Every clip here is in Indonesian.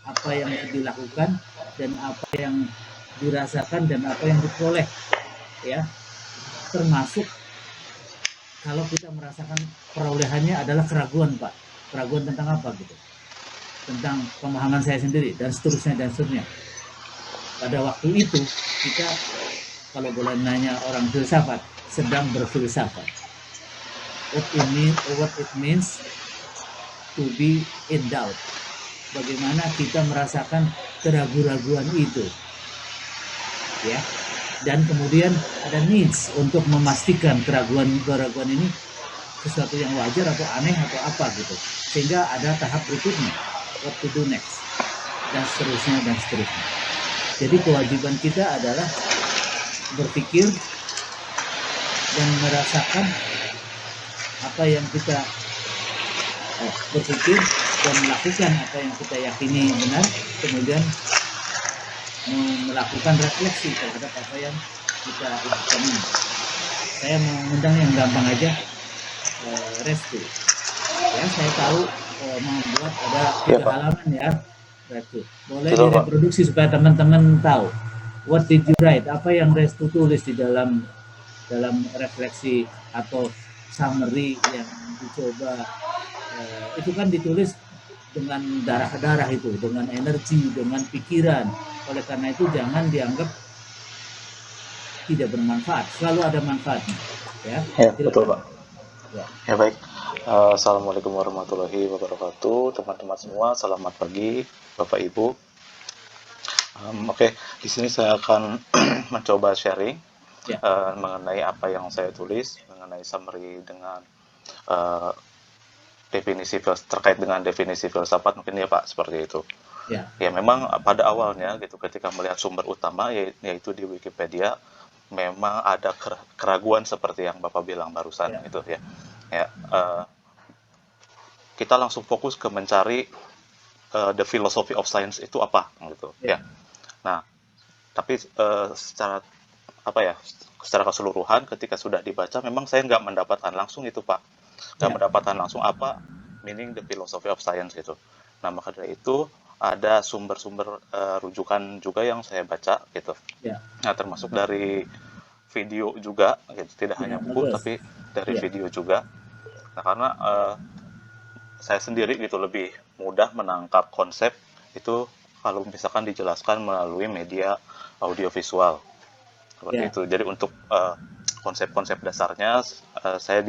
apa yang dilakukan dan apa yang dirasakan dan apa yang diperoleh, ya, termasuk kalau kita merasakan perolehannya adalah keraguan, Pak. Keraguan tentang apa gitu? Tentang pemahaman saya sendiri dan seterusnya dan seterusnya. Pada waktu itu kita, kalau boleh nanya orang filsafat, sedang berfilsafat. What it means to be in doubt. Bagaimana kita merasakan keraguan-raguan itu, ya. Dan kemudian ada needs untuk memastikan keraguan-keraguan ini sesuatu yang wajar atau aneh atau apa gitu. Sehingga ada tahap berikutnya, what to do next, dan seterusnya dan seterusnya. Jadi kewajiban kita adalah berpikir dan merasakan apa yang kita berpikir dan melakukan apa yang kita yakini benar, kemudian melakukan refleksi terhadap apa yang kita lakukan ini. Saya mengundang yang gampang aja, Restu. Ya, saya tahu membuat ada 3 halaman ya, Restu. Boleh Betul, Pak. direproduksi supaya teman-teman tahu. What did you write? Apa yang Restu tulis di dalam refleksi atau summary yang dicoba, itu kan ditulis dengan darah-darah itu, dengan energi, dengan pikiran. Oleh karena itu jangan dianggap tidak bermanfaat, selalu ada manfaatnya. Ya, Ya, betul, silakan. Pak. Ya, Ya, baik. Assalamualaikum warahmatullahi wabarakatuh, teman-teman semua. Selamat pagi, Bapak Ibu. Oke, di sini saya akan mencoba sharing ya, mengenai apa yang saya tulis, mengenai summary dengan eh, terkait dengan definisi filsafat mungkin ya Pak, seperti itu. ya, Ya memang pada awalnya gitu ketika melihat sumber utama yaitu di Wikipedia memang ada keraguan seperti yang Bapak bilang barusan ya, itu ya. Ya, kita langsung fokus ke mencari the philosophy of science itu apa gitu ya, ya. Nah, tapi secara apa ya? Secara keseluruhan ketika sudah dibaca memang saya nggak mendapatkan langsung itu Pak. Nggak ya, mendapatkan langsung apa meaning the philosophy of science gitu. Nah, maka dari itu ada sumber-sumber rujukan juga yang saya baca gitu. ya, Nah, termasuk dari video juga gitu, tidak ya, hanya buku bagus. tapi dari Ya, video juga. Nah, karena saya sendiri gitu lebih mudah menangkap konsep itu kalau misalkan dijelaskan melalui media audiovisual seperti ya, itu. Jadi untuk konsep-konsep dasarnya saya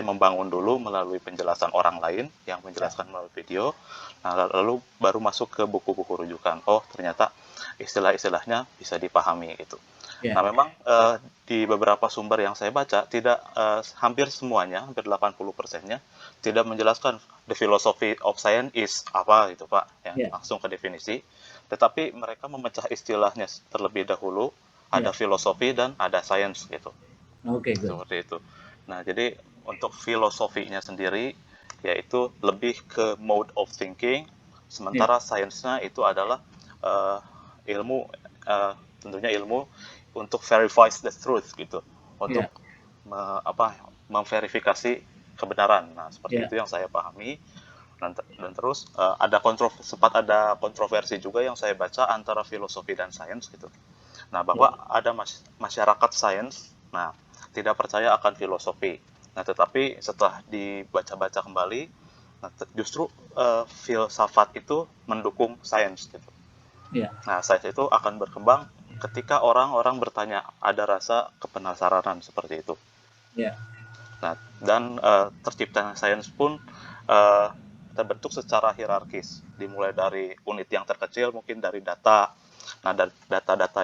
membangun dulu melalui penjelasan orang lain yang ya, menjelaskan melalui video. Nah, lalu baru masuk ke buku-buku rujukan. Oh, ternyata istilah-istilahnya bisa dipahami gitu. Nah, ya, memang di beberapa sumber yang saya baca tidak hampir semuanya, hampir 80%-nya tidak menjelaskan the philosophy of science is apa gitu, Pak, ya, ya, langsung ke definisi. Tetapi mereka memecah istilahnya terlebih dahulu, ada ya. filosofi dan ada science gitu. Oke, good. Seperti itu. Nah, jadi untuk filosofinya sendiri yaitu lebih ke mode of thinking, Ya, sementara sainsnya itu adalah uh, ilmu tentunya ilmu untuk verify the truth gitu, untuk ya, apa memverifikasi kebenaran. Nah, seperti ya, itu yang saya pahami. Dan terus sempat ada kontroversi juga yang saya baca antara filosofi dan sains gitu. Nah, ya, bahwa ada masyarakat sains, nah, tidak percaya akan filosofi. Nah, tetapi setelah dibaca-baca kembali, nah, justru filsafat itu mendukung sains gitu. ya, Nah, sains itu akan berkembang ketika orang-orang bertanya, ada rasa kepenasaranan seperti itu. ya, Nah, dan terciptanya sains pun uh, terbentuk secara hierarkis, dimulai dari unit yang terkecil mungkin dari data. Nah, data-data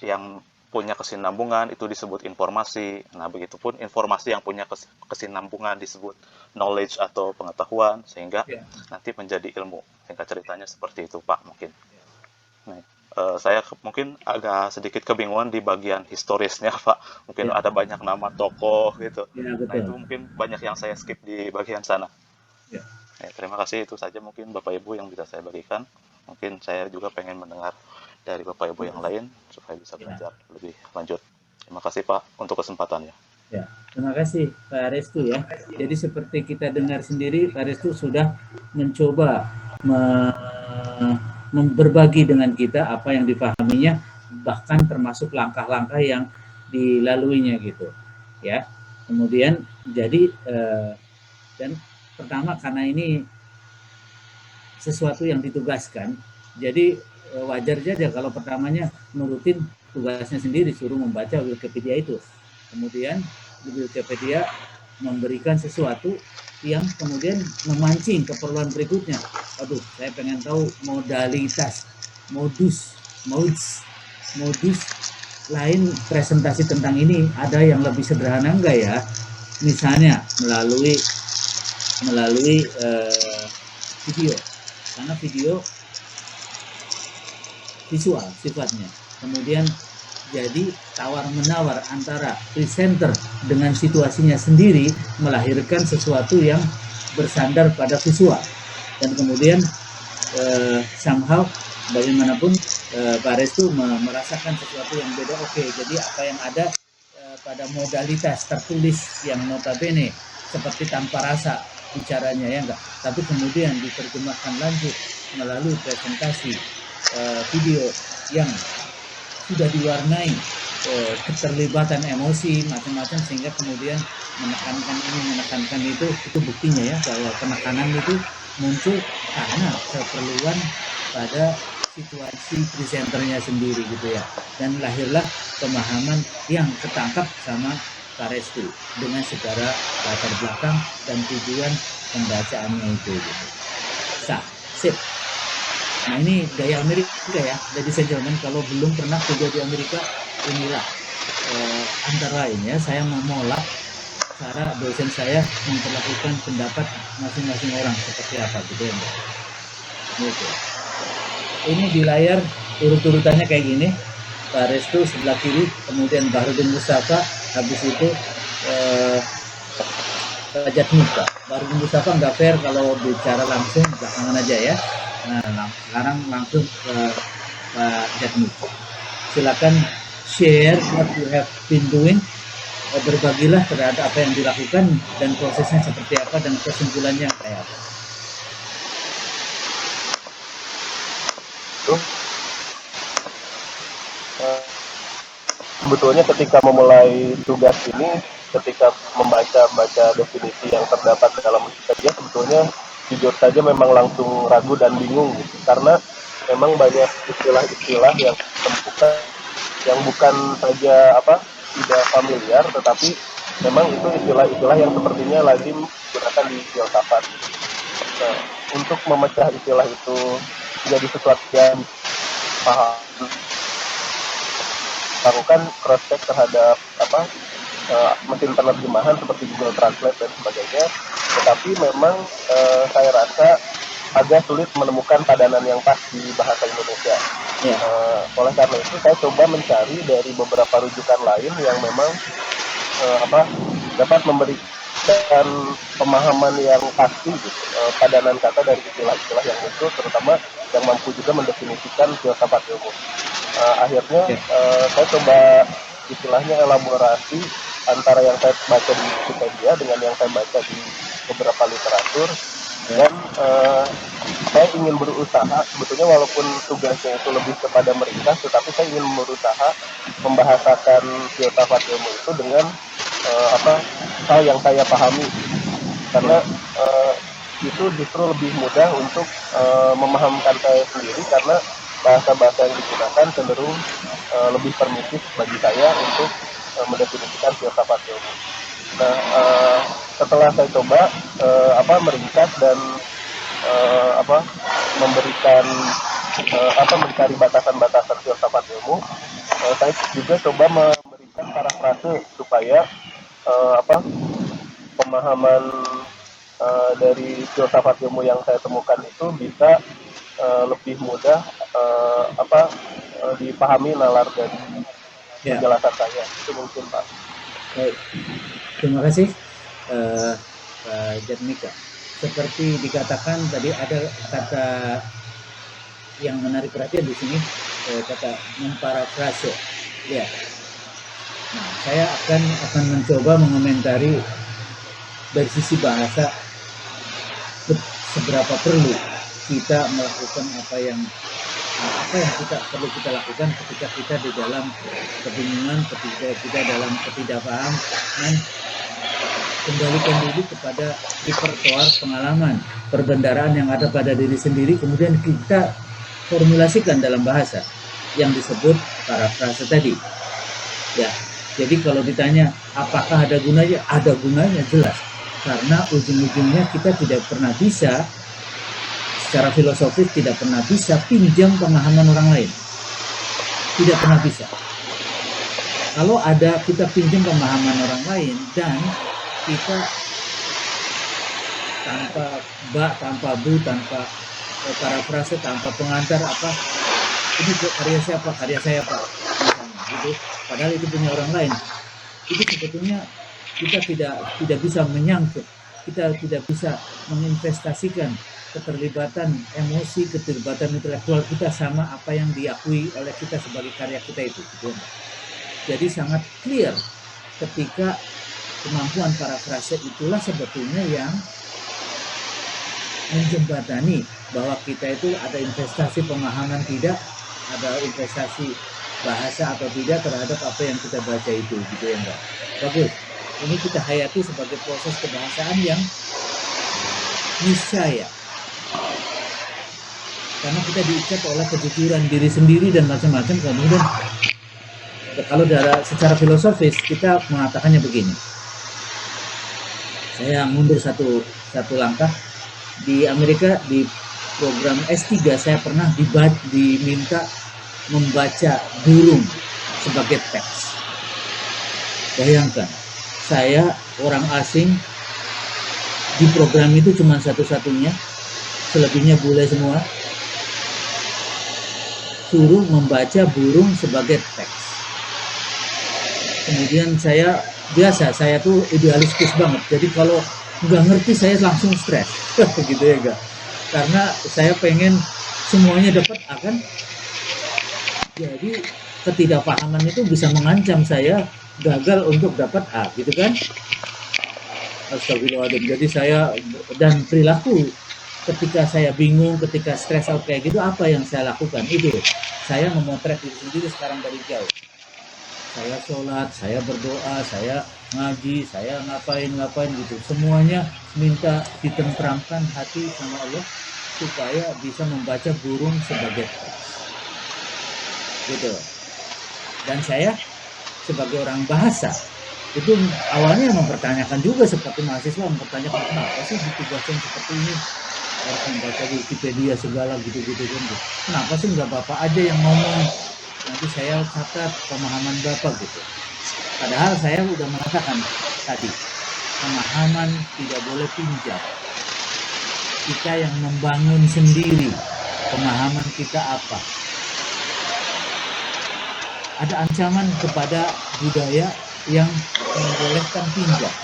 yang punya kesinambungan itu disebut informasi. Nah, begitupun informasi yang punya kesinambungan disebut knowledge atau pengetahuan, sehingga ya, nanti menjadi ilmu. Sehingga ceritanya seperti itu, Pak, mungkin. Nah, saya mungkin agak sedikit kebingungan di bagian historisnya, Pak. Mungkin ya, ada banyak nama tokoh gitu. ya, Nah, itu betul. mungkin banyak yang saya skip di bagian sana. Ya, Ya, terima kasih, itu saja mungkin Bapak Ibu yang bisa saya bagikan. Mungkin saya juga pengen mendengar dari Bapak Ibu yang bagus. lain supaya bisa Ya, belajar lebih lanjut. Terima kasih Pak untuk kesempatannya. ya. Terima kasih Pak Restu ya. Jadi seperti kita dengar sendiri, Pak Restu sudah mencoba berbagi dengan kita apa yang dipahaminya, bahkan termasuk langkah-langkah yang dilaluinya gitu ya. Kemudian jadi dan pertama karena ini sesuatu yang ditugaskan, jadi wajar saja kalau pertamanya nurutin tugasnya sendiri, suruh membaca Wikipedia itu. Kemudian di Wikipedia memberikan sesuatu yang kemudian memancing keperluan berikutnya. Aduh, saya pengen tahu modalitas, modus lain presentasi tentang ini, ada yang lebih sederhana enggak ya? Misalnya melalui video, karena video visual sifatnya. Kemudian jadi tawar-menawar antara presenter dengan situasinya sendiri melahirkan sesuatu yang bersandar pada visual. Dan kemudian somehow bagaimanapun Pak Restu merasakan sesuatu yang beda. Oke, jadi apa yang ada pada modalitas tertulis yang notabene seperti tanpa rasa bicaranya ya enggak, tapi kemudian diterjemahkan lanjut melalui presentasi video yang sudah diwarnai keterlibatan emosi macam-macam, sehingga kemudian menekankan itu buktinya ya bahwa penekanan itu muncul karena keperluan pada situasi presenternya sendiri gitu ya, dan lahirlah pemahaman yang ketangkap sama Pak Restu dengan segala latar belakang dan tujuan pembacaannya itu gitu. Sip. Nah ini gaya Amerika ya, jadi gentlemen, kalau belum pernah kuliah di Amerika, inilah antara lain ya, saya memolak cara dosen saya memperlakukan pendapat masing-masing orang seperti apa gitu ya. Gitu. Ini di layar urut-urutannya kayak gini, Pak Restu sebelah kiri, kemudian Bahrudin Mustafa, habis itu Pak Jatmika. Bahrudin Mustafa nggak fair kalau bicara langsung, belakangan aja ya. Nah, sekarang langsung ke Pak Jatmika. Silakan share what you have been doing, berbagilah terhadap apa yang dilakukan dan prosesnya seperti apa dan kesimpulannya kayak apa. Sebetulnya ketika memulai tugas ini, ketika membaca definisi yang terdapat dalam Wikipedia, sebetulnya jujur saja memang langsung ragu dan bingung gitu. Karena memang banyak istilah-istilah yang ditemukan yang bukan saja tidak familiar, tetapi memang itu istilah-istilah yang sepertinya lazim digunakan di filsafat. Nah, untuk memecah istilah itu menjadi sesuatu yang paham, lakukan cross check terhadap mesin penerjemahan seperti Google Translate dan sebagainya, tetapi memang saya rasa agak sulit menemukan padanan yang pas di bahasa Indonesia. Oleh karena itu saya coba mencari dari beberapa rujukan lain yang memang dapat memberikan pemahaman yang pasti gitu, padanan kata dari istilah-istilah yang muncul, terutama yang mampu juga mendefinisikan filsafat ilmu. Akhirnya saya coba istilahnya elaborasi antara yang saya baca di Wikipedia dengan yang saya baca di beberapa literatur, dan saya ingin berusaha, sebetulnya walaupun tugasnya itu lebih kepada meringkas, tetapi saya ingin berusaha membahasakan filsafat ilmu itu dengan hal yang saya pahami, karena itu justru lebih mudah untuk memahamkan saya sendiri, karena bahasa-bahasa yang digunakan cenderung lebih permisif bagi saya untuk mendefinisikan filsafat ilmu. Nah, setelah saya coba meringkas dan memberikan mencari batasan-batasan filsafat ilmu, saya juga coba memberikan parafrase supaya pemahaman dari filsafat ilmu yang saya temukan itu bisa lebih mudah dipahami nalar dari penjelasan saya. Itu mungkin, Pak. Baik, terima kasih Pak Jatmika. Seperti dikatakan tadi, ada kata yang menarik perhatian di sini, kata memparafrase. Ya. Nah, saya akan mencoba mengomentari dari sisi bahasa seberapa perlu kita melakukan apa yang kita perlu kita lakukan ketika kita di dalam kebingungan, ketika kita dalam ketidakpahaman. Kembalikan dulu kepada repertoar pengalaman perbendaraan yang ada pada diri sendiri, kemudian kita formulasikan dalam bahasa yang disebut parafrase tadi. Ya, jadi kalau ditanya apakah ada gunanya? Ada gunanya, jelas. Karena ujung-ujungnya kita tidak pernah bisa, secara filosofis tidak pernah bisa pinjam pemahaman orang lain. Tidak pernah bisa. Kalau ada kita pinjam pemahaman orang lain dan kita tanpa bak, tanpa bu, tanpa parafrase, tanpa pengantar apa, ini karya siapa, karya saya Pak, misalnya, gitu. Padahal itu punya orang lain. Itu sebetulnya kita tidak bisa menyangkut, kita tidak bisa menginvestasikan keterlibatan emosi, keterlibatan intelektual kita sama apa yang diakui oleh kita sebagai karya kita itu. Gitu. Jadi sangat clear ketika kemampuan parafrase itulah sebetulnya yang menjembatani bahwa kita itu ada investasi pemahaman tidak, ada investasi bahasa atau tidak terhadap apa yang kita baca itu, gitu ya Mbak. Bagus. Ini kita hayati sebagai proses kebahasaan yang niscaya. Karena kita diikat oleh kejujuran diri sendiri dan macam-macam. Kemudian kalau secara filosofis kita mengatakannya begini. Saya mundur satu langkah. Di Amerika di program S3 saya pernah diminta membaca burung sebagai teks. Bayangkan, saya orang asing di program itu cuma satu-satunya, selebihnya bule semua. Suruh membaca burung sebagai teks. Kemudian saya tuh idealistis banget. Jadi kalau nggak ngerti saya langsung stres, gitu ya enggak. Karena saya pengen semuanya dapat akan. Jadi ketidakpahaman itu bisa mengancam saya gagal untuk dapat A, gitu kan? Astagfirullahaladzim. Jadi saya dan perilaku ketika saya bingung, ketika stres out kayak gitu, apa yang saya lakukan? Itu saya memotret diri sendiri sekarang dari jauh. Saya sholat, saya berdoa, saya ngaji, saya ngapain gitu. Semuanya minta ditentramkan hati sama Allah supaya bisa membaca burung sebagai teks. Gitu. Dan saya sebagai orang bahasa itu awalnya mempertanyakan juga seperti mahasiswa mempertanyakan kenapa sih ditugaskan seperti ini harus membaca Wikipedia segala gitu-gitu kan. Kenapa sih nggak Bapak aja yang ngomong? Nanti saya catat pemahaman Bapak gitu. Padahal saya udah mengatakan tadi, pemahaman tidak boleh pinjam. Kita yang membangun sendiri pemahaman kita apa. Ada ancaman kepada budaya yang membolehkan pinjam.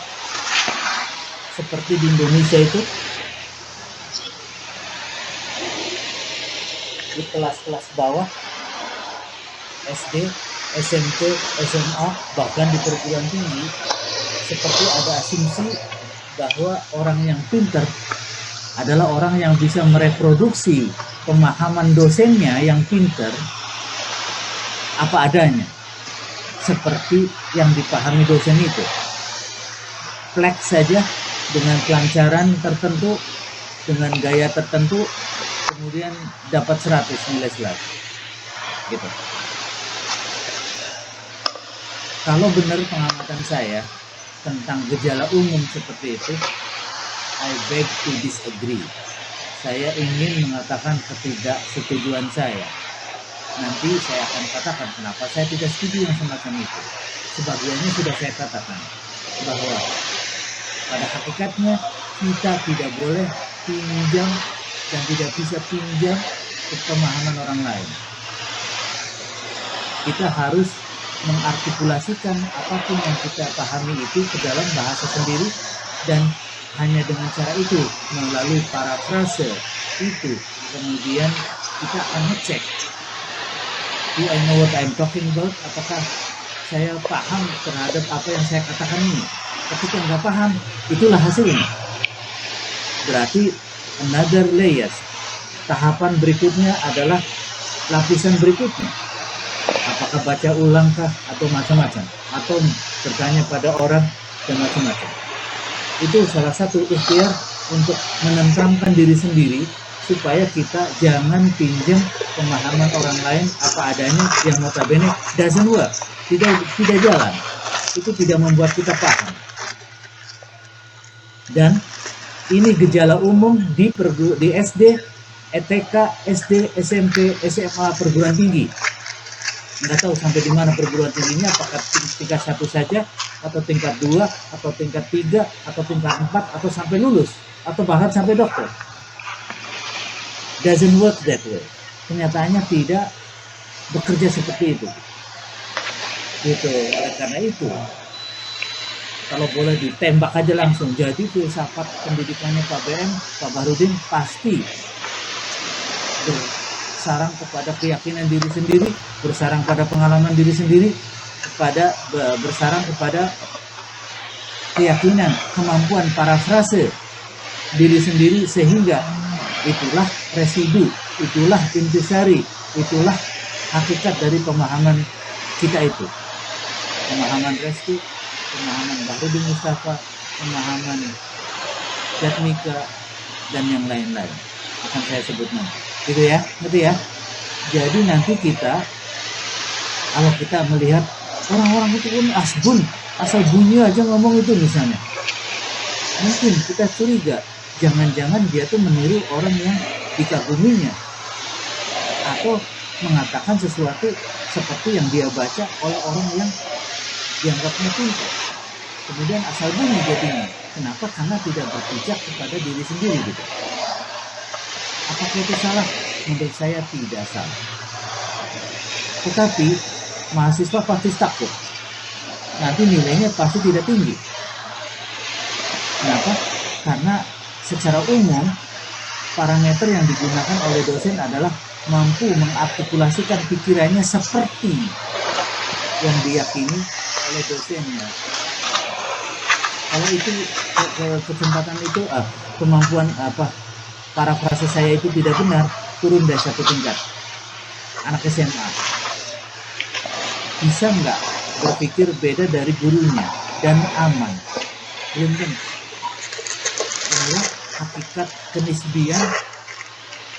Seperti di Indonesia itu, di kelas-kelas bawah, SD, SMP, SMA, bahkan di perguruan tinggi, seperti ada asumsi bahwa orang yang pintar adalah orang yang bisa mereproduksi pemahaman dosennya yang pintar apa adanya, seperti yang dipahami dosen itu. Plek saja dengan kelancaran tertentu, dengan gaya tertentu, kemudian dapat 100 nilai selagi. Gitu. Kalau benar pengamatan saya tentang gejala umum seperti itu, I beg to disagree. Saya ingin mengatakan ketidaksetujuan saya. Nanti saya akan katakan kenapa saya tidak setuju yang semacam itu. Sebagiannya sudah saya katakan bahwa pada hakikatnya kita tidak boleh pinjam dan tidak bisa pinjam ke pemahaman orang lain. Kita harus mengartikulasikan apapun yang kita pahami itu ke dalam bahasa sendiri, dan hanya dengan cara itu melalui parafrase itu kemudian kita akan ngecek, do I know what I'm talking about? Apakah saya paham terhadap apa yang saya katakan ini? Ketika nggak paham, itulah hasilnya. Berarti another layers, tahapan berikutnya adalah lapisan berikutnya. Apakah baca ulang kah atau macam-macam, atau bertanya pada orang dan macam-macam. Itu salah satu ikhtiar untuk menenteramkan diri sendiri supaya kita jangan pinjam pemahaman orang lain apa adanya yang notabene doesn't work, tidak jalan. Itu tidak membuat kita paham. Dan ini gejala umum di SD, TK, SD, SMP, SMA, perguruan tinggi. Nggak tahu sampai di mana perguruan tingginya, apakah tingkat 1 saja, atau tingkat 2, atau tingkat 3, atau tingkat 4, atau sampai lulus, atau bahkan sampai dokter. Doesn't work that way. Kenyataannya tidak bekerja seperti itu. Gitu. Oleh karena itu, kalau boleh ditembak aja langsung, jadi filsafat pendidikannya Pak BM, Pak Bahrudin pasti bersarang kepada keyakinan diri sendiri, bersarang pada pengalaman diri sendiri, bersarang kepada keyakinan, kemampuan parafrase diri sendiri, sehingga itulah residu, itulah intisari, itulah hakikat dari pemahaman kita itu. Pemahaman Restu, pemahaman Bahrudin Mustafa, pemahaman Jatmika, dan yang lain-lain akan saya sebut nanti. Gitu ya, ngerti ya? Jadi nanti kita, kalau kita melihat orang-orang itu pun asbun, asal bunyi aja ngomong itu misalnya, mungkin kita curiga, jangan-jangan dia tuh meniru orang yang dikaguminya, atau mengatakan sesuatu seperti yang dia baca oleh orang yang dianggapnya pintar. Kemudian asal bunyi jadinya. Kenapa? Karena tidak berpijak kepada diri sendiri gitu. Apakah itu salah? Menurut saya tidak salah. Tetapi mahasiswa pasti takut. Nanti nilainya pasti tidak tinggi. Kenapa? Karena secara umum parameter yang digunakan oleh dosen adalah mampu mengartikulasikan pikirannya seperti yang diyakini oleh dosennya. Kalau itu kesempatan itu kemampuan parafrase saya itu tidak benar, turun dari 1 tingkat. Anak SMA bisa nggak berpikir beda dari gurunya dan aman? Belum tentu. Inilah hakikat kenisbian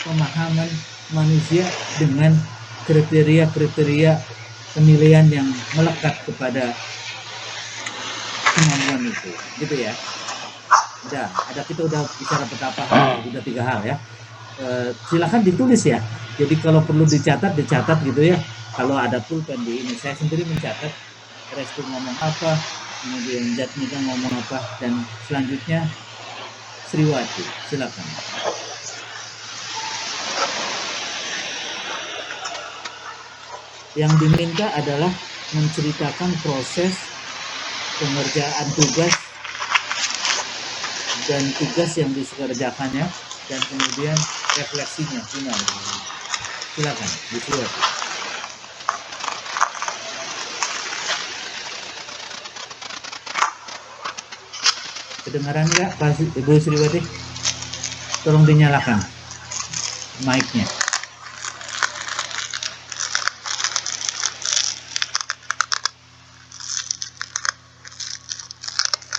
pemahaman manusia dengan kriteria-kriteria penilaian yang melekat kepada kemampuan itu, gitu ya. Kita udah bicara betapa hal, udah 3 hal ya. Silakan ditulis ya. Jadi kalau perlu dicatat gitu ya. Kalau ada pulpen di ini, saya sendiri mencatat Restu ngomong apa, kemudian Jatmika ngomong apa, dan selanjutnya Sriwati, silakan. Yang diminta adalah menceritakan proses pengerjaan tugas dan tugas yang dikerjakannya, dan kemudian refleksinya final. Silakan dibuat. Kedengaran nggak Pak Ibu Sriwati? Tolong dinyalakan mic-nya.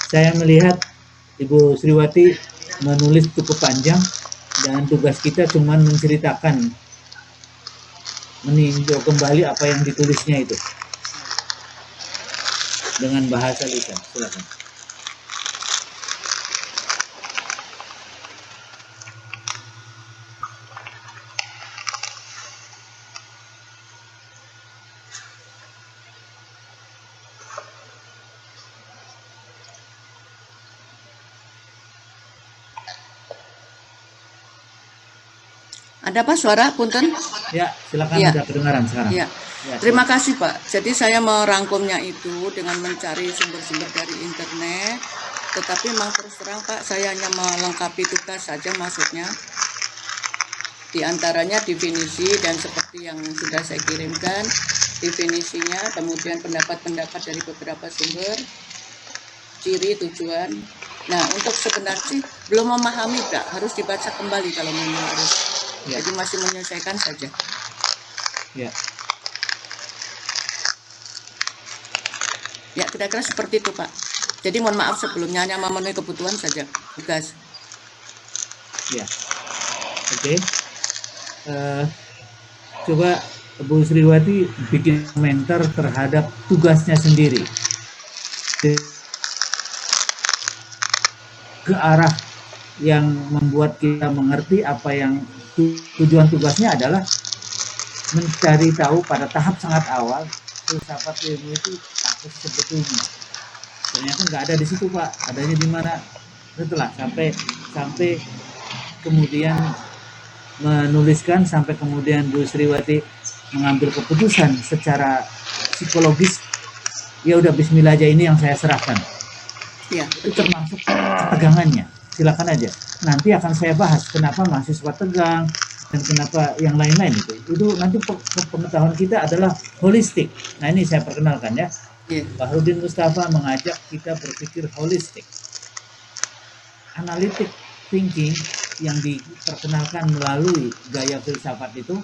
Saya melihat Ibu Sriwati menulis cukup panjang, dan tugas kita cuma menceritakan, meninjau kembali apa yang ditulisnya itu dengan bahasa lisan. Silakan. Ada Pak suara, punten? Ya, silakan. Ya. Udah kedengaran sekarang. Ya. Terima kasih Pak. Jadi saya merangkumnya itu dengan mencari sumber-sumber dari internet. Tetapi memang terus terang Pak, saya hanya melengkapi tugas saja, maksudnya. Di antaranya definisi, dan seperti yang sudah saya kirimkan, definisinya, kemudian pendapat-pendapat dari beberapa sumber, ciri, tujuan. Nah, untuk sebenarnya sih belum memahami Pak, harus dibaca kembali kalau memang harus Ya. Jadi masih menyesuaikan saja. Ya. Ya, kira-kira seperti itu, Pak. Jadi mohon maaf sebelumnya, hanya memenuhi kebutuhan saja tugas. Ya. Oke. Coba Bu Sriwati bikin komentar terhadap tugasnya sendiri ke arah yang membuat kita mengerti apa yang tujuan tugasnya adalah mencari tahu pada tahap sangat awal filsafat ilmu itu apa sih sebetulnya. Ternyata nggak ada di situ, Pak. Adanya di mana? Setelah sampai kemudian menuliskan, sampai kemudian Bu Sriwati mengambil keputusan secara psikologis, ya udah bismillah aja, ini yang saya serahkan. Ya, Itu termasuk ketegangannya. Silakan aja. Nanti akan saya bahas kenapa mahasiswa tegang dan kenapa yang lain-lain itu nanti pengetahuan kita adalah holistik. Nah, ini saya perkenalkan ya. ya. Bahrudin Mustafa mengajak kita berpikir holistik. Analytic thinking yang diperkenalkan melalui gaya filsafat itu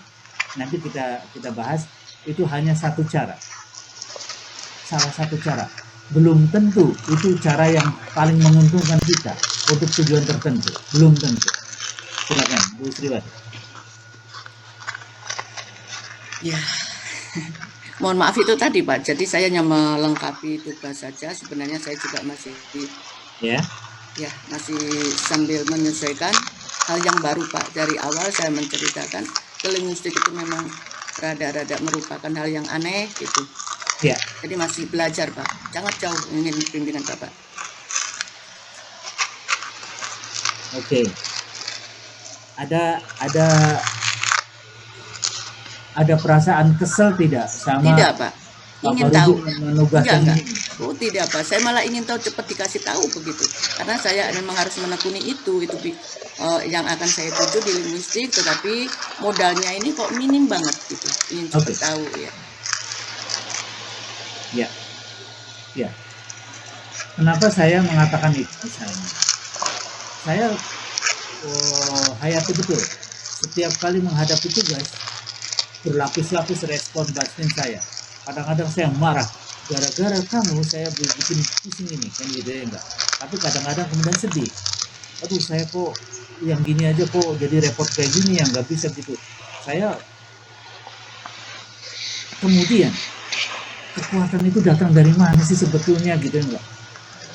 nanti kita bahas, itu hanya satu cara. Salah satu cara. Belum tentu itu cara yang paling menguntungkan kita untuk tujuan tertentu. Belum tentu. Silakan, Bu Sriwati. Ya. Mohon maaf itu tadi, Pak. Jadi saya hanya melengkapi tugas saja. Sebenarnya saya juga masih masih sambil menyesuaikan hal yang baru, Pak. Dari awal saya menceritakan ke linguistik itu memang rada-rada merupakan hal yang aneh gitu. Ya. Jadi masih belajar, Pak. Sangat jauh ingin bimbingan Bapak. Oke. Ada perasaan kesel tidak sama? Tidak, Pak. Ingin tahu. Menugaskan enggak. Oh, tidak, Pak. Saya malah ingin tahu, cepat dikasih tahu begitu. Karena saya memang harus menekuni itu yang akan saya tuju di linguistik, tetapi modalnya ini kok minim banget gitu. Ingin cepat tahu ya. Ya. Kenapa saya mengatakan itu misalnya? Saya hayati betul. Setiap kali menghadapi tugas, berlapis-lapis respon batin saya. Kadang-kadang saya marah, gara-gara kamu saya bikin pusing ini, kan gitu ya enggak. Tapi kadang-kadang kemudian sedih. Aduh, saya kok yang gini aja kok jadi repot kayak gini, yang nggak bisa gitu. Saya kemudian kekuatan itu datang dari mana sih sebetulnya gitu enggak?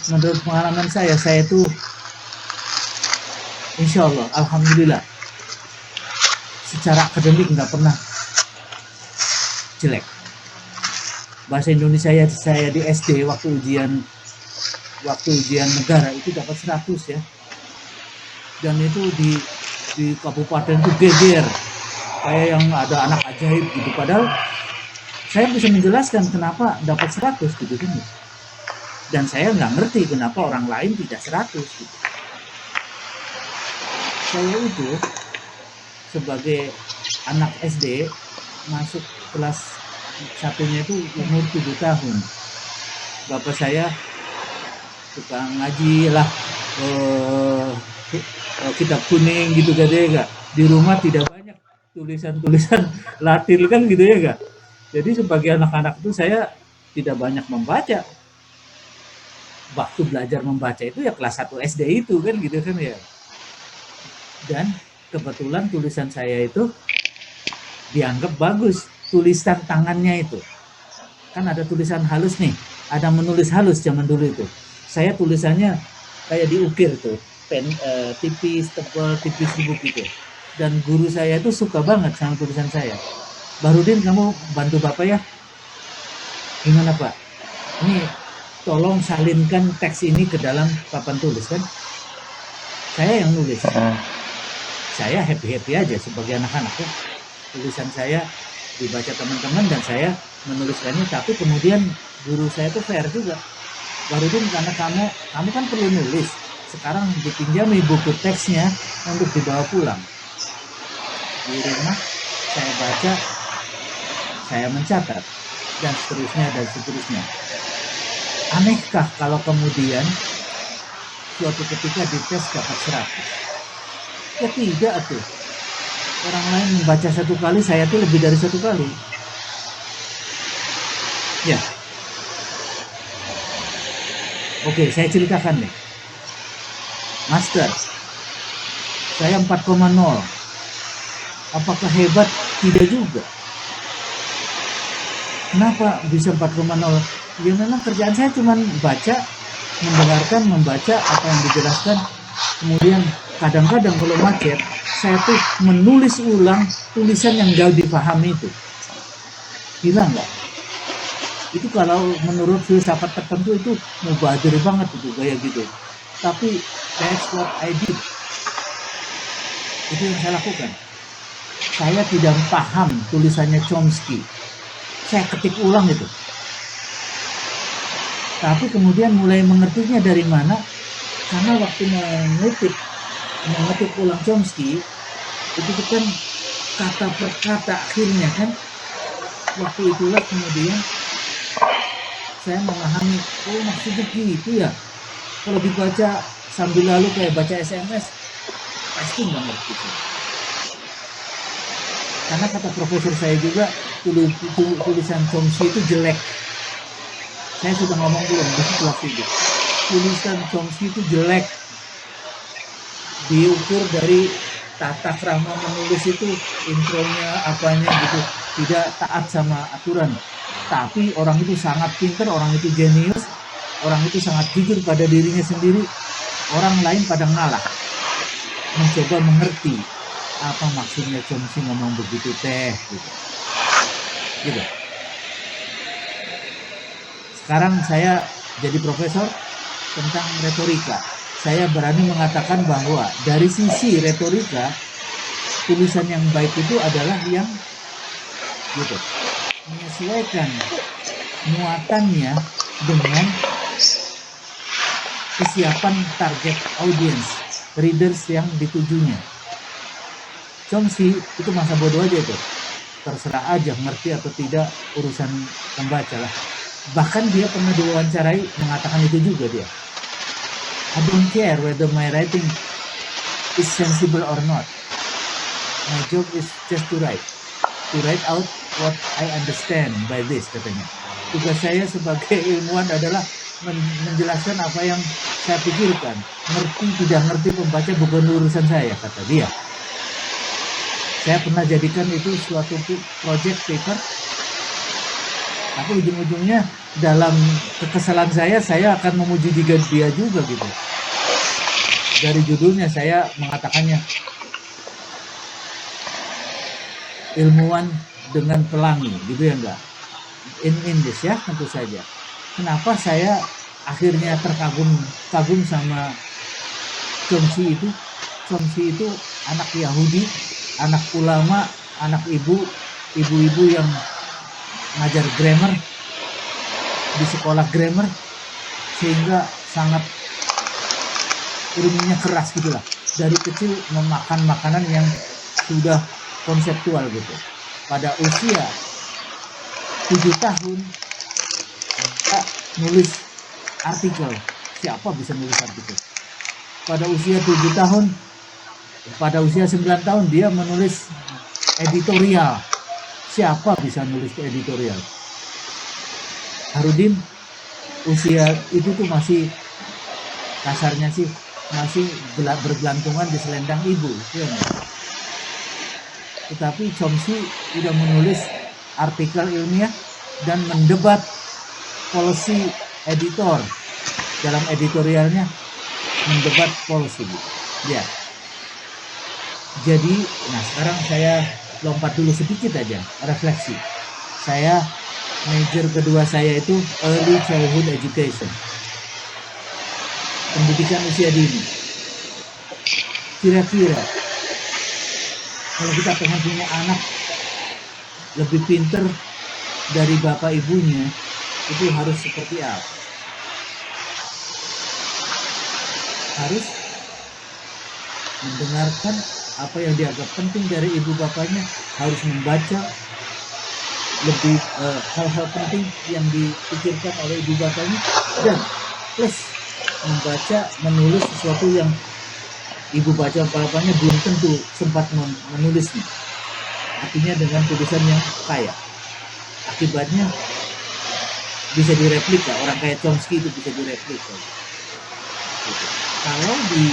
Menurut pengalaman saya itu insya Allah, alhamdulillah, secara akademik nggak pernah jelek. Bahasa Indonesia saya di SD waktu ujian negara itu dapat 100 ya. Dan itu di kabupaten itu geger. Kayak yang ada anak ajaib gitu. Padahal saya bisa menjelaskan kenapa dapat 100 gitu kan. Dan saya nggak ngerti kenapa orang lain tidak 100 gitu. Saya itu sebagai anak SD masuk kelas satunya itu umur 7 tahun. Bapak saya tukang ngaji lah, kitab kuning gitu kan ya enggak. Di rumah tidak banyak tulisan-tulisan Latin kan gitu ya enggak. Jadi sebagai anak-anak itu saya tidak banyak membaca. Waktu belajar membaca itu ya kelas 1 SD itu kan gitu kan ya. Dan kebetulan tulisan saya itu dianggap bagus. Tulisan tangannya itu kan ada tulisan halus nih, ada menulis halus zaman dulu itu. Saya tulisannya kayak diukir tuh, pen tipis, tebal, tipis gitu. Dan guru saya itu suka banget sama tulisan saya. Bahrudin, kamu bantu Bapak ya. Gimana Pak? Ini tolong salinkan teks ini ke dalam papan tulis kan. Saya yang nulis. Saya happy aja sebagai anak-anak ya. Tulisan saya dibaca teman-teman dan saya menuliskannya, tapi kemudian guru saya itu fair juga. Bahrudin, karena kamu kan perlu nulis, sekarang dipinjami buku teksnya untuk dibawa pulang. Di rumah saya baca, saya mencatat, dan seterusnya. Anehkah kalau kemudian suatu ketika dites dapat 100? Ya tidak tuh. orang lain membaca 1 kali, saya tuh lebih dari 1 kali. Ya. Oke, saya ceritakan nih. Master, saya 4,0. Apakah hebat? Tidak juga. Kenapa bisa 4,0? Ya memang kerjaan saya cuma baca, mendengarkan, membaca apa yang dijelaskan. Kemudian kadang-kadang kalau macet, saya tuh menulis ulang tulisan yang gak dipahami itu. Gila nggak? Itu kalau menurut filsafat tertentu itu mubazir banget itu gaya gitu. Tapi that's what I did. Itu yang saya lakukan. Saya tidak paham tulisannya Chomsky. Saya ketik ulang itu. Tapi kemudian mulai mengertinya dari mana? Karena waktu mengetik ulang Chomsky, itu kan kata per kata akhirnya kan. Waktu itulah kemudian saya memahami, oh maksudnya gitu ya. Kalau dibaca sambil lalu kayak baca SMS, pasti nggak ngerti. Karena kata profesor saya juga, tulisan Chomsky itu jelek. Saya sudah ngomong belum di kelas itu. Tulisan Chomsky itu jelek. Diukur dari tata krama menulis itu, intronya, apanya gitu, tidak taat sama aturan. Tapi orang itu sangat pintar, orang itu jenius, orang itu sangat jujur pada dirinya sendiri. Orang lain pada ngalah, mencoba mengerti apa maksudnya Chomsky ngomong begitu teh, gitu. Sekarang saya jadi profesor tentang retorika. Saya berani mengatakan bahwa dari sisi retorika, tulisan yang baik itu adalah yang gitu, menyesuaikan muatannya dengan kesiapan target audience, readers yang ditujunya. Chomsky itu masa bodoh aja itu, terserah aja ngerti atau tidak, urusan pembaca lah. Bahkan dia pernah diwawancarai mengatakan itu juga dia. I don't care whether my writing is sensible or not. My job is just to write out what I understand by this, katanya. Tugas saya sebagai ilmuwan adalah menjelaskan apa yang saya pikirkan. Ngerti tidak ngerti pembaca bukan urusan saya, kata dia. Saya pernah jadikan itu suatu project paper, tapi ujung-ujungnya dalam kekesalan saya akan memuji dia juga gitu. Dari judulnya saya mengatakannya ilmuwan dengan pelangi, gitu ya enggak? In English ya, tentu saja. Kenapa saya akhirnya kagum sama Chomsky itu? Chomsky itu anak Yahudi, anak ulama, anak ibu-ibu yang ngajar grammar di sekolah grammar, sehingga sangat ilmunya keras gitulah. Dari kecil memakan makanan yang sudah konseptual gitu. Pada usia 7 tahun dia nulis artikel. Siapa bisa nulis artikel? Pada usia 7 tahun, pada usia 9 tahun dia menulis editorial. Siapa bisa nulis editorial? Harudin usia itu tuh masih, kasarnya sih, masih bergelantungan di selendang ibu, ya. Tetapi Chomsky sudah menulis artikel ilmiah dan mendebat policy editor. Dalam editorialnya mendebat policy. Ya. Jadi, nah sekarang saya lompat dulu sedikit aja, refleksi. Saya major kedua saya itu early childhood education, pendidikan usia dini. Kira-kira kalau kita pengen punya anak lebih pinter dari bapak ibunya, itu harus seperti apa? Harus mendengarkan apa yang dianggap penting dari ibu bapaknya, harus membaca lebih hal-hal penting yang dipikirkan oleh ibu bapaknya, dan plus membaca, menulis sesuatu yang ibu baca apa-apanya belum tentu sempat menulisnya. Artinya dengan tulisan yang kaya. Akibatnya bisa direplika, orang kayak Chomsky itu bisa direplika. Gitu. Kalau di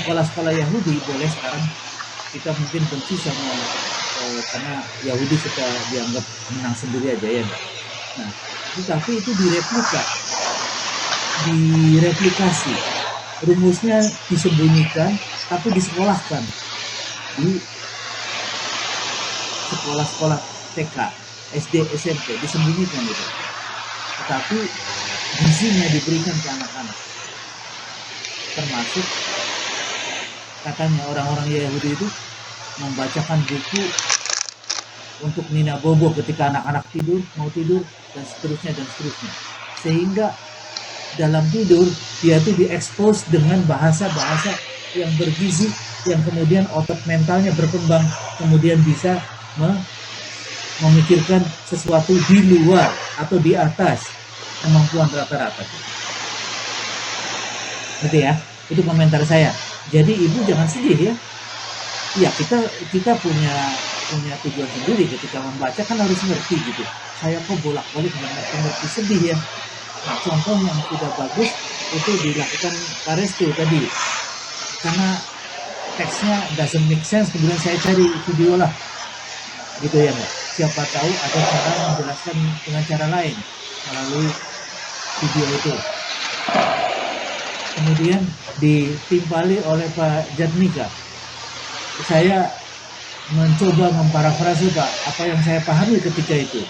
sekolah-sekolah Yahudi boleh sekarang kita mungkin benci sama karena Yahudi suka dianggap menang sendiri aja ya. Nah, tetapi itu direplikasi, rumusnya disembunyikan, tapi disekolahkan di sekolah-sekolah TK, SD, SMP, disembunyikan gitu. Tetapi gizinya diberikan ke anak-anak. Termasuk katanya orang-orang Yahudi itu membacakan buku untuk Nina Bobo ketika anak-anak mau tidur, dan seterusnya. Sehingga dalam tidur dia tuh diekspos dengan bahasa-bahasa yang bergizi, yang kemudian otot mentalnya berkembang, kemudian bisa memikirkan sesuatu di luar atau di atas kemampuan rata-rata. Gitu ya, itu komentar saya. Jadi ibu jangan sedih ya. Ya kita punya tujuan sendiri ketika membaca, kan harus ngerti gitu. Saya kok bolak-balik ngerti sedih ya. Nah, contoh yang sudah bagus itu dilakukan Pak Restu tadi. Karena teksnya doesn't make sense, kemudian saya cari video lah. Gitu ya Mbak. Siapa tahu ada cara menjelaskan dengan cara lain melalui video itu. Kemudian ditimpali oleh Pak Jatmika. Saya mencoba memparafrase Pak, apa yang saya pahami ketika itu.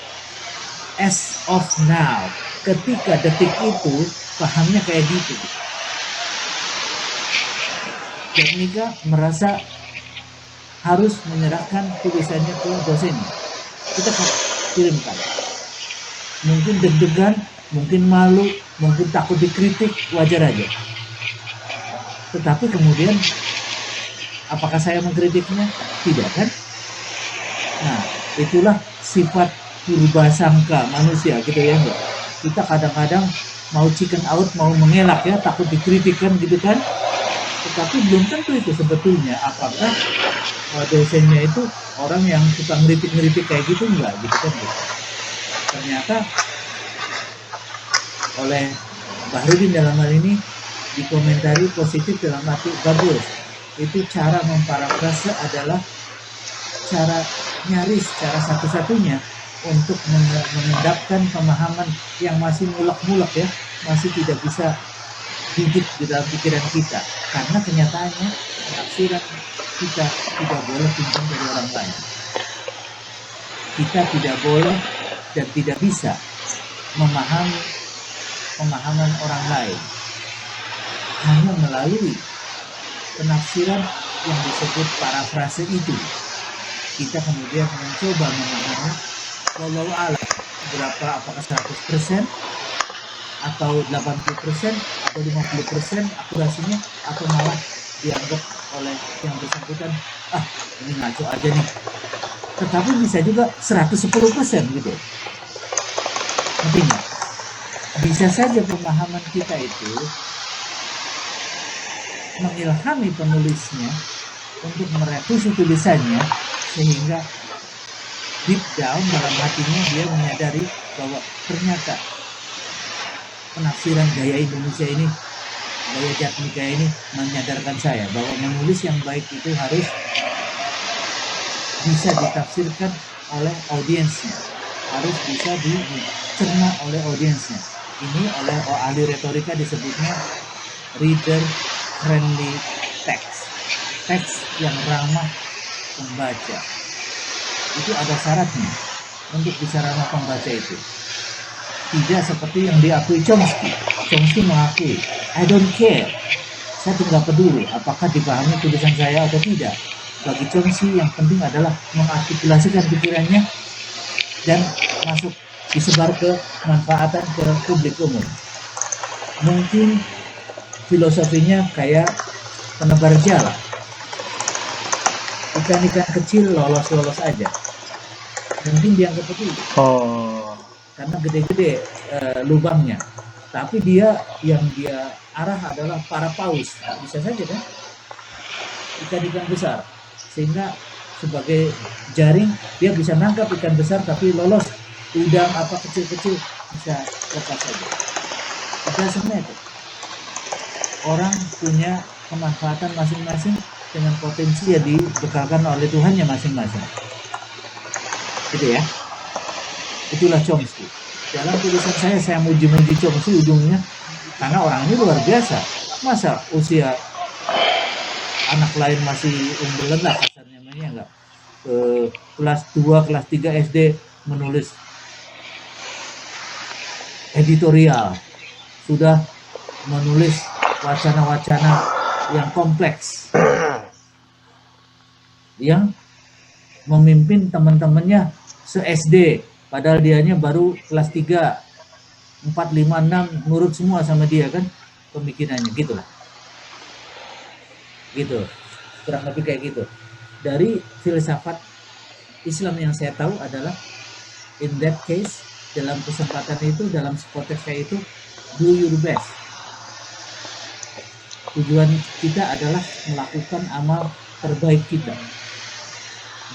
As of now, ketika detik itu, pahamnya kayak gitu. Jatmika merasa harus menyerahkan tulisannya ke dosennya. Kita kirimkan. Mungkin deg-degan, mungkin malu, mungkin takut dikritik, wajar aja. Tetapi kemudian apakah saya mengkritiknya? Tidak kan? Nah, itulah sifat purbasangka manusia gitu ya Mbak. Kita kadang-kadang mau chicken out, mau mengelak ya, takut dikritikan gitu kan. Tetapi belum tentu itu sebetulnya apakah dosennya itu orang yang suka ngeritik-ngeritik kayak gitu enggak gitu kan. Ternyata oleh Bahrudin dalam hal ini dikomentari positif dalam arti bagus. Itu cara memparafrase adalah cara satu-satunya untuk mengendapkan pemahaman yang masih mulak-mulak ya, masih tidak bisa hidup di dalam pikiran kita. Karena kenyataannya penafsiran kita tidak boleh pinjam dari orang lain. Kita tidak boleh dan tidak bisa memahami pemahaman orang lain hanya melalui penafsiran yang disebut parafrase itu. Kita kemudian mencoba memahami walau alam berapa, apakah 100% atau 80% atau 50% akurasinya, atau malah dianggap oleh yang bersangkutan ini ngaco aja nih. Tetapi bisa juga 110% gitu. Artinya bisa saja pemahaman kita itu mengilhami penulisnya untuk merevisi tulisannya, sehingga deep down dalam hatinya dia menyadari bahwa ternyata penafsiran gaya Indonesia ini, gaya Jatmika ini menyadarkan saya bahwa menulis yang baik itu harus bisa ditafsirkan oleh audiensnya, harus bisa dicerna oleh audiensnya. Ini oleh ahli retorika disebutnya reader friendly text, teks yang ramah pembaca. Itu ada syaratnya untuk bisa ramah pembaca itu. Tidak seperti yang diakui Chomsky. Chomsky mengakui, I don't care, saya tidak peduli apakah dipahami tulisan saya atau tidak. Bagi Chomsky yang penting adalah mengartikulasikan pikirannya dan masuk, disebar ke manfaatan ke publik umum. Mungkin filosofinya kayak penebar jala. Ikan-ikan kecil lolos-lolos aja. Mungkin dianggap begitu. Karena gede-gede lubangnya. Tapi dia yang dia arah adalah para paus. Bisa saja kan? ikan-ikan besar, sehingga sebagai jaring dia bisa nangkap ikan besar tapi lolos udang apa kecil-kecil bisa lepas saja. Tidak semuanya itu. Orang punya kemanfaatan masing-masing dengan potensi yang dibekalkan oleh Tuhannya masing-masing. Gitu ya. Itulah Chomsky. Dalam tulisan saya muji-muji Chomsky ujungnya karena orang ini luar biasa. Masa usia anak lain masih umbelan lah kasarnya namanya enggak. Kelas 2, kelas 3 SD menulis editorial. Sudah menulis wacana-wacana yang kompleks. Yang memimpin teman-temannya se-SD. Padahal dianya baru kelas 3, 4, 5, 6 nurut semua sama dia kan pemikirannya gitu lah. Gitu. Kurang lebih kayak gitu. Dari filsafat Islam yang saya tahu adalah in that case, dalam kesempatan itu, dalam konteks kayak itu, do your best. Tujuan kita adalah melakukan amal terbaik kita.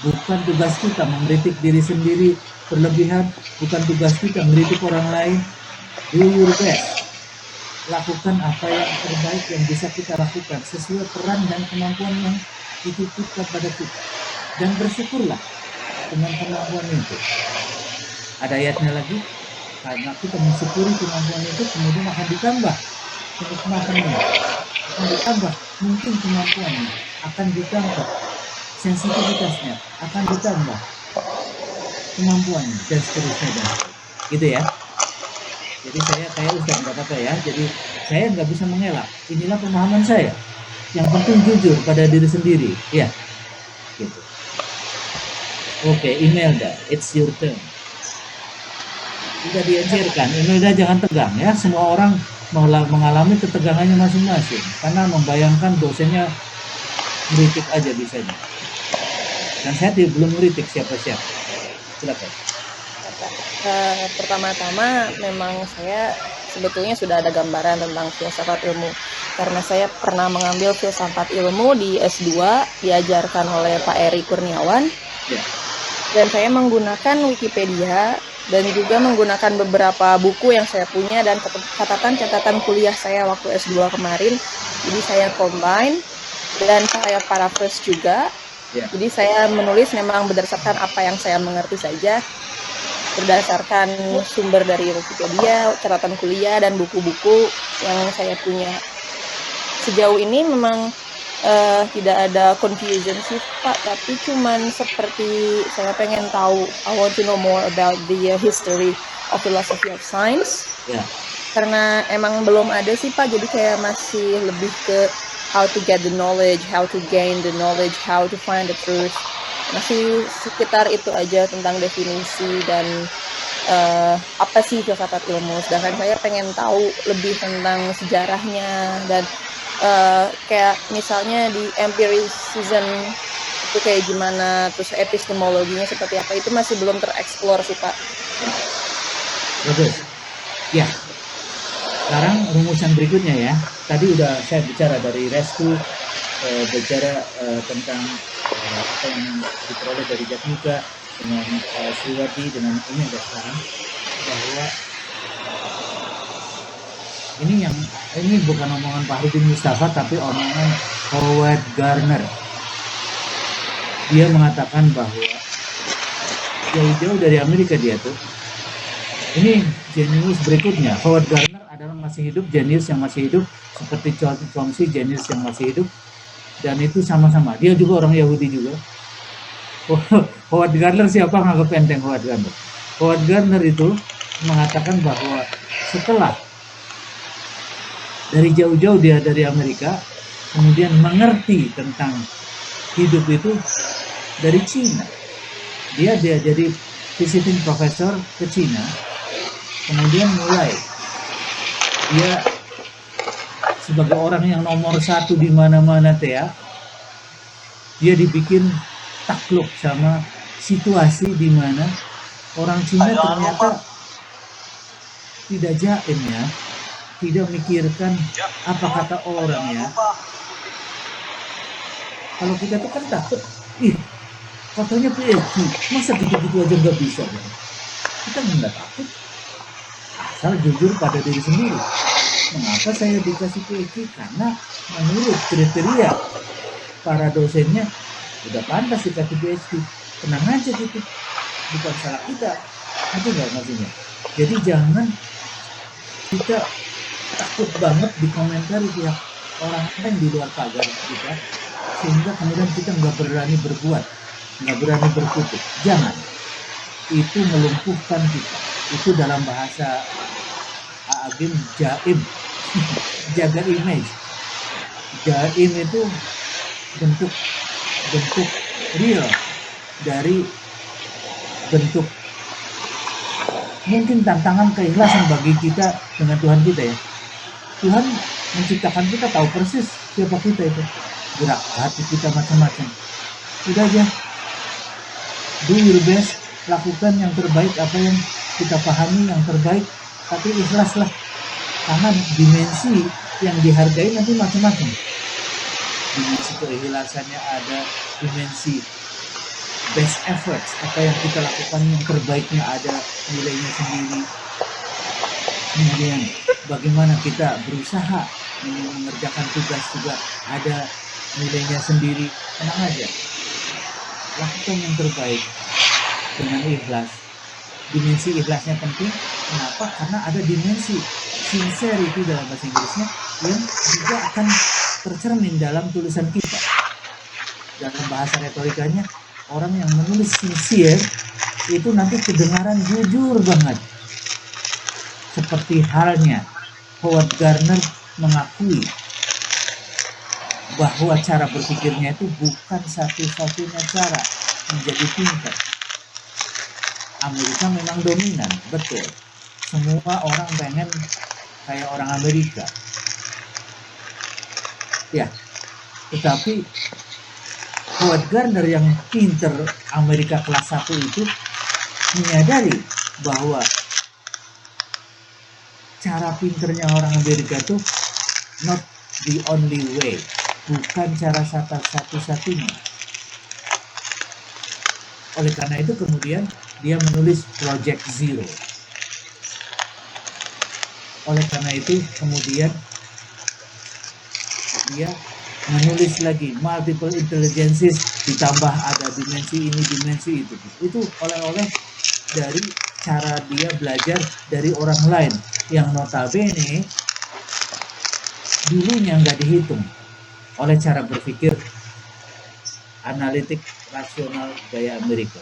Bukan tugas kita mengkritik diri sendiri berlebihan, bukan tugas kita mengkritik orang lain. Do your best. Lakukan apa yang terbaik yang bisa kita lakukan sesuai peran dan kemampuan yang dititipkan pada kita. Dan bersyukurlah dengan kemampuan itu. Ada ayatnya lagi, karena kita mensyukuri kemampuan itu, kemudian akan ditambah kenikmatannya, akan ditambah mungkin kemampuannya, akan ditambah sensitivitasnya, akan ditambah kemampuannya, dan seterusnya. Gitu ya. Jadi saya kayak Ustaz nggak apa-apa ya. Jadi saya nggak bisa mengelak. Inilah pemahaman saya. Yang penting jujur pada diri sendiri. Ya. Gitu. Oke, Imelda, it's your turn. Sudah diajarkan, Imelda jangan tegang ya. Semua orang mengalami ketegangannya masing-masing. Karena membayangkan dosennya ngeritik aja bisanya. Dan saya belum ngeritik siapa-siapa. Silakan. Pertama-tama memang saya sebetulnya sudah ada gambaran tentang filsafat ilmu karena saya pernah mengambil filsafat ilmu di S2 diajarkan oleh Pak Eri Kurniawan dan saya menggunakan Wikipedia dan juga menggunakan beberapa buku yang saya punya dan catatan kuliah saya waktu S2 kemarin. Jadi saya combine dan saya paraphrase juga. Jadi saya menulis memang berdasarkan apa yang saya mengerti saja, berdasarkan sumber dari Wikipedia, catatan kuliah, dan buku-buku yang saya punya. Sejauh ini memang tidak ada confusion sih Pak, tapi cuman seperti saya pengen tahu, I want to know more about the history of philosophy of science. Karena emang belum ada sih Pak, jadi kayak masih lebih ke how to get the knowledge, how to gain the knowledge, how to find the truth. Masih sekitar itu aja tentang definisi dan apa sih filsafat ilmu. Sedangkan saya pengen tahu lebih tentang sejarahnya dan kayak misalnya di empiricism itu kayak gimana, terus epistemologinya seperti apa, itu masih belum tereksplor sih Pak. Bagus. Ya. Sekarang rumusan berikutnya ya. Tadi udah saya bicara dari Restu, bicara tentang apa yang diperoleh dari Jatmika dengan Sriwati dengan ini ada sekarang, bahwa ini bukan omongan Pak Rudin Mustafa tapi omongan Howard Gardner. Dia mengatakan bahwa jauh-jauh dari Amerika dia tuh. Ini jenius berikutnya. Howard Gardner adalah masih hidup, jenius yang masih hidup, seperti Chomsky jenius yang masih hidup. Dan itu sama-sama. Dia juga orang Yahudi juga. Howard Gardner siapa nganggap enteng Howard Gardner? Howard Gardner itu mengatakan bahwa setelah dari jauh-jauh dia dari Amerika, kemudian mengerti tentang hidup itu dari Cina. Dia jadi visiting professor ke Cina, kemudian mulai dia sebagai orang yang nomor satu di mana-mana dia dibikin takluk sama situasi di mana orang Cina ternyata tidak jaim ya, tidak mikirkan apa kata orang ya, Kalau kita tuh kan takut, ih katanya PhD, masa gitu-gitu aja nggak bisa gitu. Kita nggak takut, asal jujur pada diri sendiri. Mengapa saya dikasih PhD? Karena menurut kriteria para dosennya udah pantas dikasih PhD. Tenang aja gitu, bukan salah kita. Itu nggak maksudnya. Jadi jangan kita takut banget dikomentari pihak orang lain di luar pagar kita, sehingga kemudian kita nggak berani berbuat, nggak berani berkutik. Jangan. Itu melumpuhkan kita. Itu dalam bahasa Agim jaim. Jaga image. Jaim itu bentuk real dari bentuk mungkin tantangan keikhlasan bagi kita dengan Tuhan kita ya. Tuhan menciptakan kita, tahu persis siapa kita itu, gerak hati kita macam-macam. Udah aja, do your best, lakukan yang terbaik, apa yang kita pahami yang terbaik, tapi ikhlaslah, karena dimensi yang dihargai nanti macam-macam. Dimensi keikhlasannya ada, dimensi best efforts, apa yang kita lakukan yang terbaiknya ada nilainya sendiri. Kemudian bagaimana kita berusaha mengerjakan tugas juga ada nilainya sendiri. Tenang aja, lakukan yang terbaik dengan ikhlas. Dimensi ikhlasnya penting. Kenapa? Karena ada dimensi sincerity dalam bahasa Inggrisnya yang juga akan tercermin dalam tulisan kita. Dalam bahasa retorikanya, orang yang menulis sincere itu nanti kedengaran jujur banget. Seperti halnya Howard Gardner mengakui bahwa cara berpikirnya itu bukan satu-satunya cara menjadi pintar. Amerika memang dominan, betul. Semua orang pengen kayak orang Amerika. Ya, tetapi Howard Gardner yang pinter Amerika kelas 1 itu menyadari bahwa cara pinternya orang Amerika itu not the only way, bukan cara satu-satunya. Oleh karena itu kemudian dia menulis Project Zero. Oleh karena itu kemudian dia menulis lagi multiple intelligences, ditambah ada dimensi ini, dimensi itu. Itu oleh-oleh dari cara dia belajar dari orang lain yang notabene dulunya nggak dihitung oleh cara berpikir analitik rasional gaya Amerika.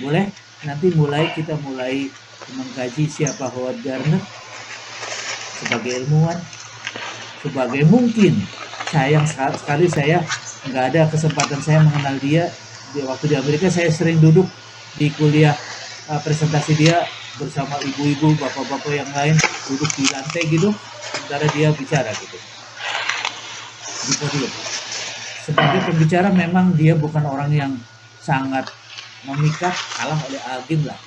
Boleh nanti kita mulai mengkaji siapa Howard Gardner sebagai ilmuwan, sebagai mungkin sayang sekali saya nggak ada kesempatan saya mengenal dia di waktu di Amerika. Saya sering duduk di kuliah presentasi dia bersama ibu-ibu, bapak-bapak yang lain duduk di lantai gitu, sementara dia bicara gitu di podium. Sebagai pembicara memang dia bukan orang yang sangat memikat, kalah oleh Agim lah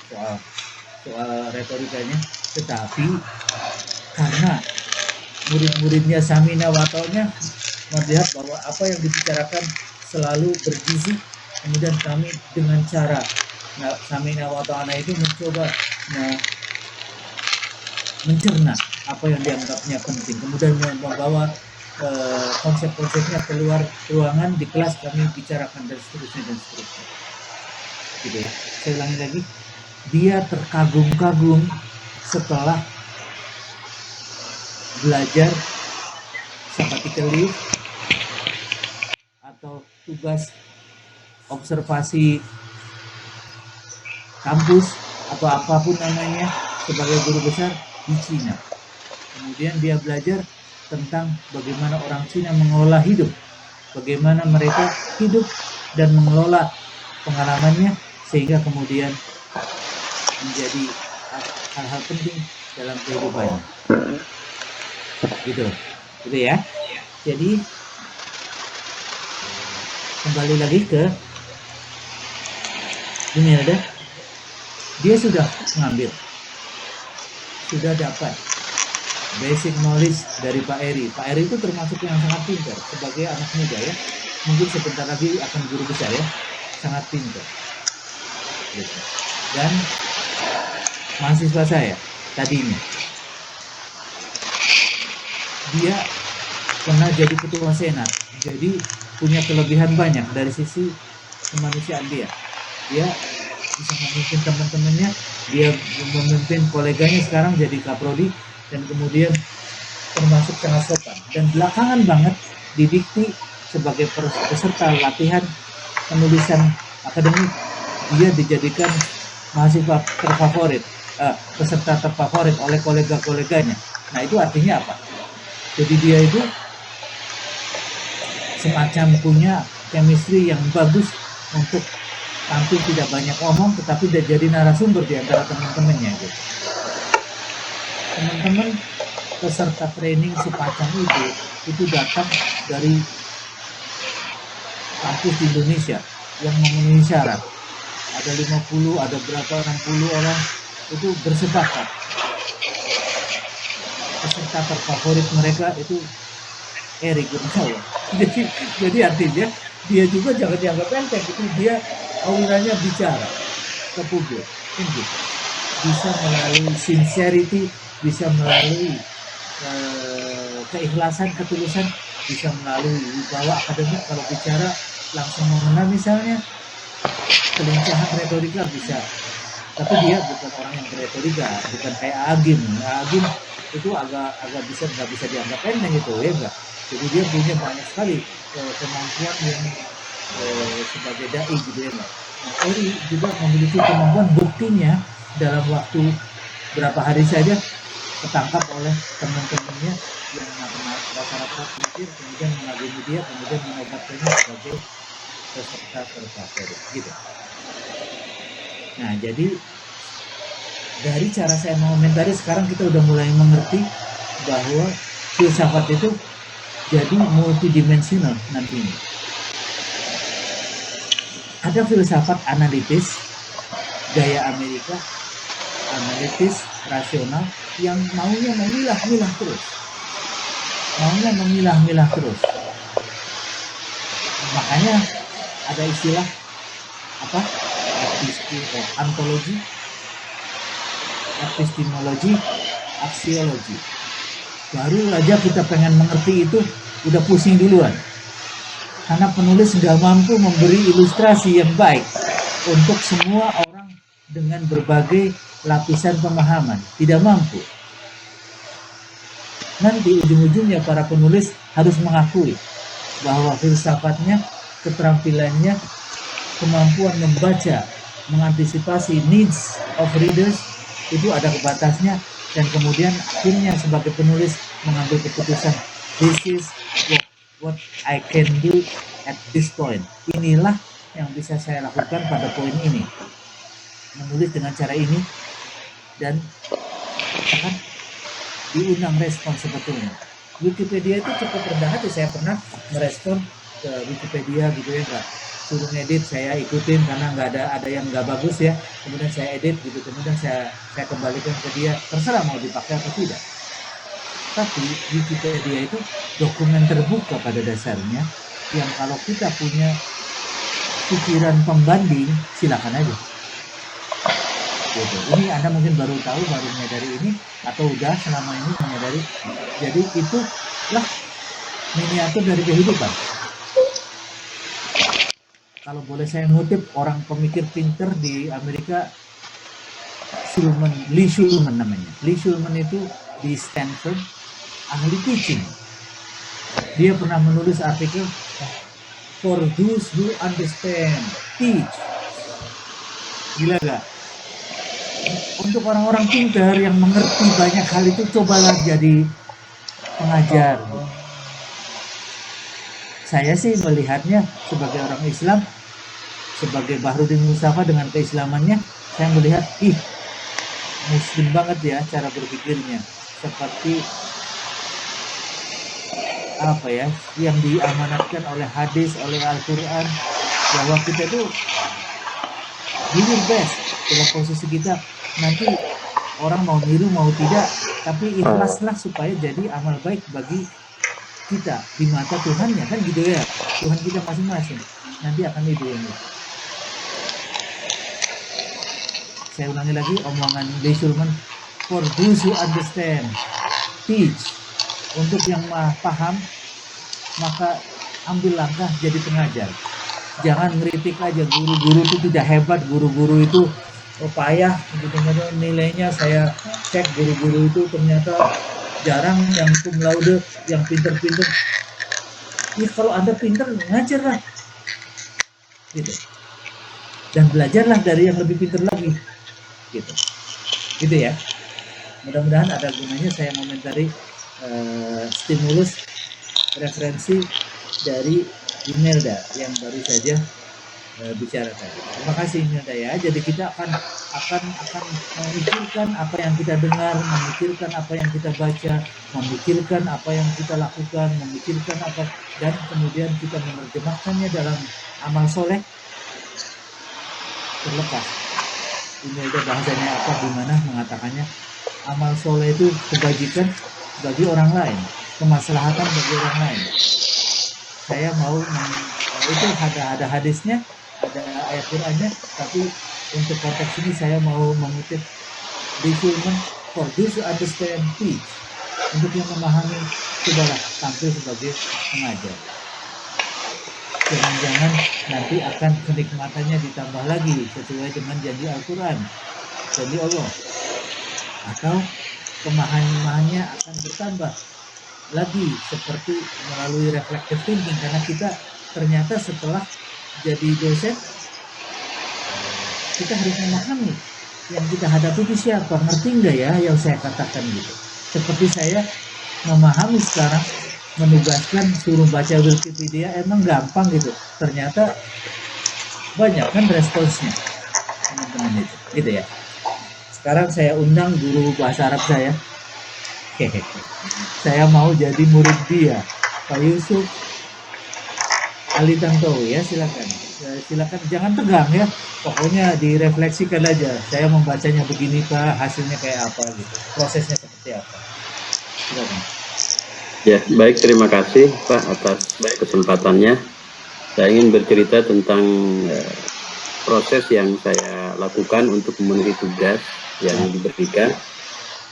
soal retorikanya, tetapi karena murid-muridnya Samina Watonya melihat bahwa apa yang dibicarakan selalu bergizi, kemudian kami dengan cara Samina Watona itu mencoba mencerna apa yang dianggapnya penting, kemudian membawa konsep-konsepnya keluar ruangan, di kelas kami bicarakan dan seterusnya. Gitu ya. Saya ulangi lagi, dia terkagum-kagum setelah belajar sabbatical leave atau tugas observasi kampus atau apapun namanya sebagai guru besar di Cina. Kemudian dia belajar tentang bagaimana orang Cina mengelola hidup, bagaimana mereka hidup dan mengelola pengalamannya sehingga kemudian menjadi hal-hal penting dalam kehidupannya. Gitu ya. Jadi kembali lagi ke Imelda, dia sudah mengambil, sudah dapat basic knowledge dari Pak Eri. Pak Eri itu termasuk yang sangat pintar sebagai anak muda ya. Mungkin sebentar lagi akan guru besar ya, sangat pintar. Gitu. Dan mahasiswa saya tadinya, dia pernah jadi ketua senat, jadi punya kelebihan banyak dari sisi kemanusiaan dia. Dia bisa memimpin teman-temannya, dia memimpin koleganya sekarang jadi kaprodi, dan kemudian termasuk sangat sopan. Dan belakangan banget didikti sebagai peserta latihan penulisan akademik, dia dijadikan mahasiswa terfavorit, peserta terfavorit oleh kolega-koleganya. Nah itu artinya apa? Jadi dia itu semacam punya chemistry yang bagus untuk tampil tidak banyak omong, tetapi dia jadi narasumber di antara teman-temannya gitu. Teman-teman peserta training semacam itu datang dari kampus di Indonesia yang memenuhi syarat. Ada 50, ada berapa 60 orang itu bersepakat. Peserta terfavorit mereka itu Eri Gunawan. Jadi artinya dia juga jangan dianggap enteng gitu. Dia auranya bicara ke publik, gitu. Bisa melalui sincerity, bisa melalui keikhlasan, ketulusan, bisa melalui wibawa akademik. Kalau bicara langsung mengena misalnya, kelincahan retorika bisa. Tapi dia bukan orang yang beretorika, bukan kayak Agim. Agim itu agak bisa nggak bisa dianggap enteng itu ya enggak. Jadi dia punya banyak sekali kemampuan yang sebagai dai gitu ya enggak. Nah, Eri juga memiliki kemampuan, buktinya dalam waktu berapa hari saja ketangkap oleh teman-temannya yang rata-rata pikir, kemudian mengagumi dia, kemudian menobatkannya sebagai peserta terfavorit gitu. Nah jadi dari cara saya mengomentari sekarang kita udah mulai mengerti bahwa filsafat itu jadi multidimensional nantinya. Ada filsafat analitis, gaya Amerika, analitis, rasional, yang maunya memilah-milah terus. Makanya ada istilah apa? Ontologi, epistemologi, aksiologi. Baru aja kita pengen mengerti itu udah pusing duluan. Karena penulis nggak mampu memberi ilustrasi yang baik untuk semua orang dengan berbagai lapisan pemahaman. Tidak mampu. Nanti ujung-ujungnya para penulis harus mengakui bahwa filsafatnya, keterampilannya, kemampuan membaca, mengantisipasi needs of readers itu ada batasnya, dan kemudian akhirnya sebagai penulis mengambil keputusan, this is what I can do at this point. Inilah yang bisa saya lakukan pada poin ini. Menulis dengan cara ini, dan akan diundang respon sebetulnya. Wikipedia itu cukup rendah hati. Saya pernah merespon ke Wikipedia gitu ya, nggak suruh ngedit, saya ikutin karena nggak ada yang nggak bagus ya. Kemudian saya edit gitu, kemudian saya kembalikan ke dia, terserah mau dipakai atau tidak. Tapi Wikipedia itu dokumen terbuka pada dasarnya, yang kalau kita punya pikiran pembanding silakan aja. Gitu. Ini Anda mungkin baru tahu, baru menyadari ini, atau udah selama ini menyadari. Jadi itulah miniatur dari kehidupan. Kalau boleh saya ngutip orang pemikir pinter di Amerika, Lee Shulman namanya. Lee Shulman itu di Stanford, ahli teaching. Dia pernah menulis artikel, for those who understand, teach. Gila gak? Untuk orang-orang pintar yang mengerti banyak hal itu, cobalah jadi pengajar. Saya sih melihatnya sebagai orang Islam, sebagai Bahrudin Mustafa dengan keislamannya, saya melihat, muslim banget ya cara berpikirnya. Seperti apa ya, yang diamanatkan oleh hadis, oleh Al-Quran, bahwa kita tuh do your best dalam posisi kita. Nanti orang mau niru mau tidak, tapi ikhlaslah supaya jadi amal baik bagi kita di mata Tuhannya, kan gitu ya. Tuhan kita masing-masing nanti akan diduanya. Saya ulangi lagi omongan Lee Shulman, for those who understand, teach. Untuk yang paham, maka ambil langkah jadi pengajar. Jangan ngeritik aja, guru-guru itu tidak hebat, guru-guru itu payah, gitu. Nilainya saya cek guru-guru itu ternyata jarang yang cum laude, yang pinter-pinter. Ya kalau Anda pinter, ngajarlah, gitu. Dan belajarlah dari yang lebih pinter lagi, gitu. Gitu ya. Mudah-mudahan ada gunanya saya komentari stimulus referensi dari Imelda yang baru saja bicara tadi. Terima kasih Imelda ya. Jadi kita akan memikirkan apa yang kita dengar, memikirkan apa yang kita baca, memikirkan apa yang kita lakukan, memikirkan apa, dan kemudian kita menerjemahkannya dalam amal soleh. Terlepas Imelda bahasanya apa, gimana mengatakannya, amal soleh itu kebajikan bagi orang lain, kemaslahatan bagi orang lain. Saya mau itu ada hadisnya, ada ayat Qur'annya, tapi untuk konteks ini saya mau mengutip di Shulman, for those who understand, teach. Untuk yang memahami, cobalah tampil sebagai pengajar. Jangan-jangan nanti akan kenikmatannya ditambah lagi sesuai dengan janji Al-Quran, janji Allah, atau pemahamannya akan bertambah lagi seperti melalui reflective thinking, karena kita ternyata setelah jadi dosen kita harus memahami yang kita hadapi itu siapa, ngerti nggak ya yang saya katakan gitu. Seperti saya memahami sekarang, menugaskan suruh baca Wikipedia emang gampang gitu, ternyata banyak kan responsnya teman-teman itu, gitu ya. Sekarang saya undang guru bahasa Arab saya. Saya mau jadi murid dia, Pak Yusuf Ali Tantowi ya, silakan. Silakan jangan tegang ya. Pokoknya direfleksikan aja. Saya membacanya begini Pak, hasilnya kayak apa gitu. Prosesnya seperti apa. Silakan. Ya, baik, terima kasih Pak atas kesempatannya. Saya ingin bercerita tentang proses yang saya lakukan untuk memenuhi tugas yang diberikan.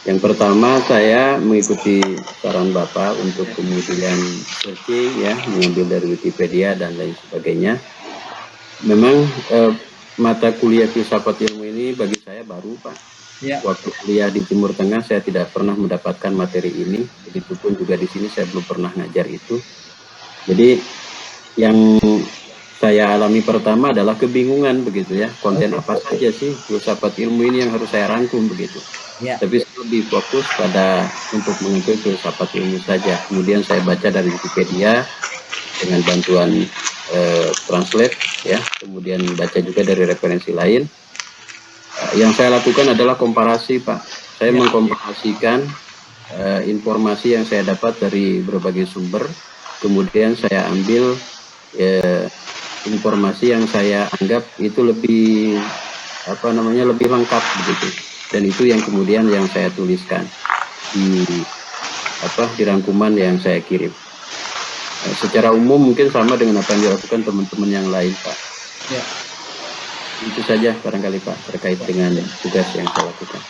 Yang pertama, saya mengikuti saran Bapak untuk kemudian searching ya, mengambil dari Wikipedia dan lain sebagainya. Memang mata kuliah filsafat ilmu ini bagi saya baru Pak. Ya. Waktu kuliah di Timur Tengah saya tidak pernah mendapatkan materi ini, begitupun juga di sini saya belum pernah ngajar itu. Jadi yang saya alami pertama adalah kebingungan begitu ya, konten apa saja sih filsafat ilmu ini yang harus saya rangkum begitu. Ya. Tapi saya lebih fokus pada untuk mengambil filsafat ilmu saja. Kemudian saya baca dari Wikipedia dengan bantuan translate ya, kemudian baca juga dari referensi lain. Yang saya lakukan adalah komparasi Pak. Saya mengkomparasikan informasi yang saya dapat dari berbagai sumber, kemudian saya ambil informasi yang saya anggap itu lebih lebih lengkap begitu, dan itu yang kemudian yang saya tuliskan di rangkuman yang saya kirim. Secara umum mungkin sama dengan apa yang dilakukan teman-teman yang lain Pak. Ya. Itu saja barangkali Pak terkait dengan tugas yang saya lakukan.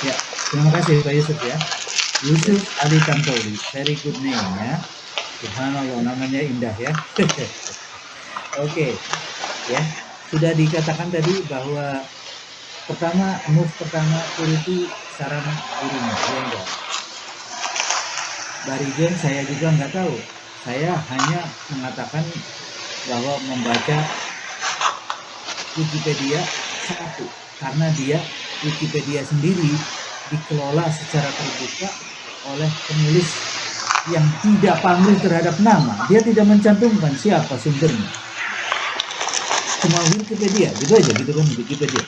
Ya, terima kasih Pak Yusuf ya. Yusuf Ali Tantowi, very good name ya. Subhanallah, namanya indah ya. Oke, ya sudah dikatakan tadi bahwa move pertama turuti saran gurunya, ya enggak. Barijen saya juga nggak tahu. Saya hanya mengatakan bahwa membaca Wikipedia satu, karena dia Wikipedia sendiri dikelola secara terbuka oleh penulis yang tidak pamrih terhadap nama. Dia tidak mencantumkan siapa sumbernya. Cuma Wikipedia, gitu aja, gitu kan Wikipedia.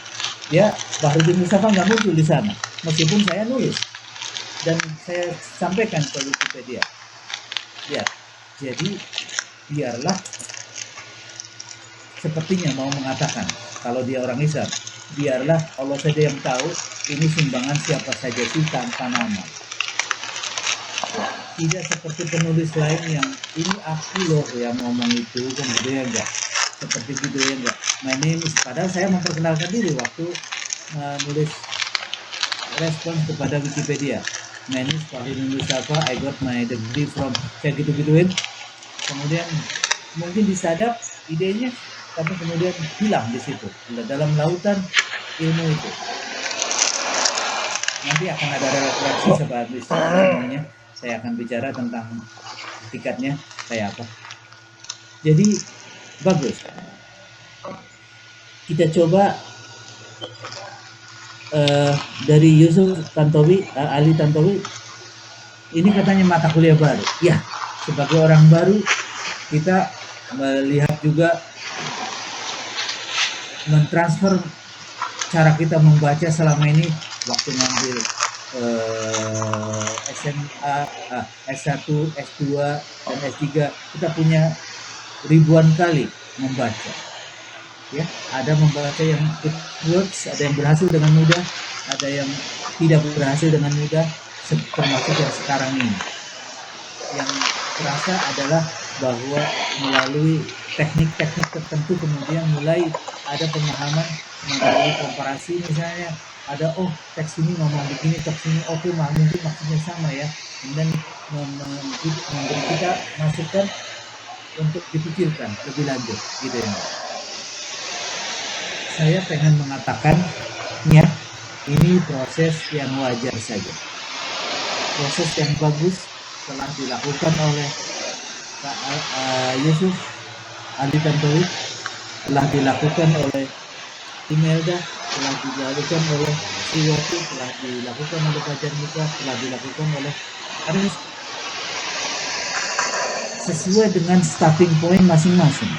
Ya, Bahrudin Mustafa nggak muncul di sana, meskipun saya nulis dan saya sampaikan ke Wikipedia. Ya, jadi biarlah sepertinya mau mengatakan kalau dia orang Islam, biarlah Allah saja yang tahu ini sumbangan siapa saja sih tanpa nama. Tidak seperti penulis lain yang ini aku loh yang ngomong itu, kemudian enggak seperti gitu ya enggak. My name is, padahal saya memperkenalkan diri waktu nulis respons kepada Wikipedia. My name is Fahri Mustafa, I got my degree from, saya gitu-gituin. Kemudian mungkin disadap idenya, tapi kemudian hilang di situ dalam lautan ilmu itu. Nanti akan ada refleksi sebagai semuanya. Saya akan bicara tentang tiketnya kayak apa. Jadi bagus. Kita coba dari Yusuf Tantowi, Ali Tantowi. Ini katanya mata kuliah baru. Ya, sebagai orang baru kita melihat juga mentransfer cara kita membaca selama ini waktu ngambil SMA, S1, S2, dan S3 kita punya ribuan kali membaca. Ya, ada membaca yang it works, ada yang berhasil dengan mudah, ada yang tidak berhasil dengan mudah, termasuk yang sekarang ini. Yang terasa adalah bahwa melalui teknik-teknik tertentu kemudian mulai ada pemahaman melalui komparasi, misalnya ada teks ini ngomong begini, teks ini oke, mungkin maksudnya sama ya, kemudian memberi kita masukan untuk dipikirkan lebih lanjut gitu ya. Saya pengen mengatakan ya, ini proses yang wajar saja, proses yang bagus telah dilakukan oleh Pak Yusuf Ali Tantowi, telah dilakukan oleh Imelda, telah dilakukan oleh Sriwati, telah dilakukan oleh Pak Jarmika, telah dilakukan oleh Aris, sesuai dengan starting point masing-masing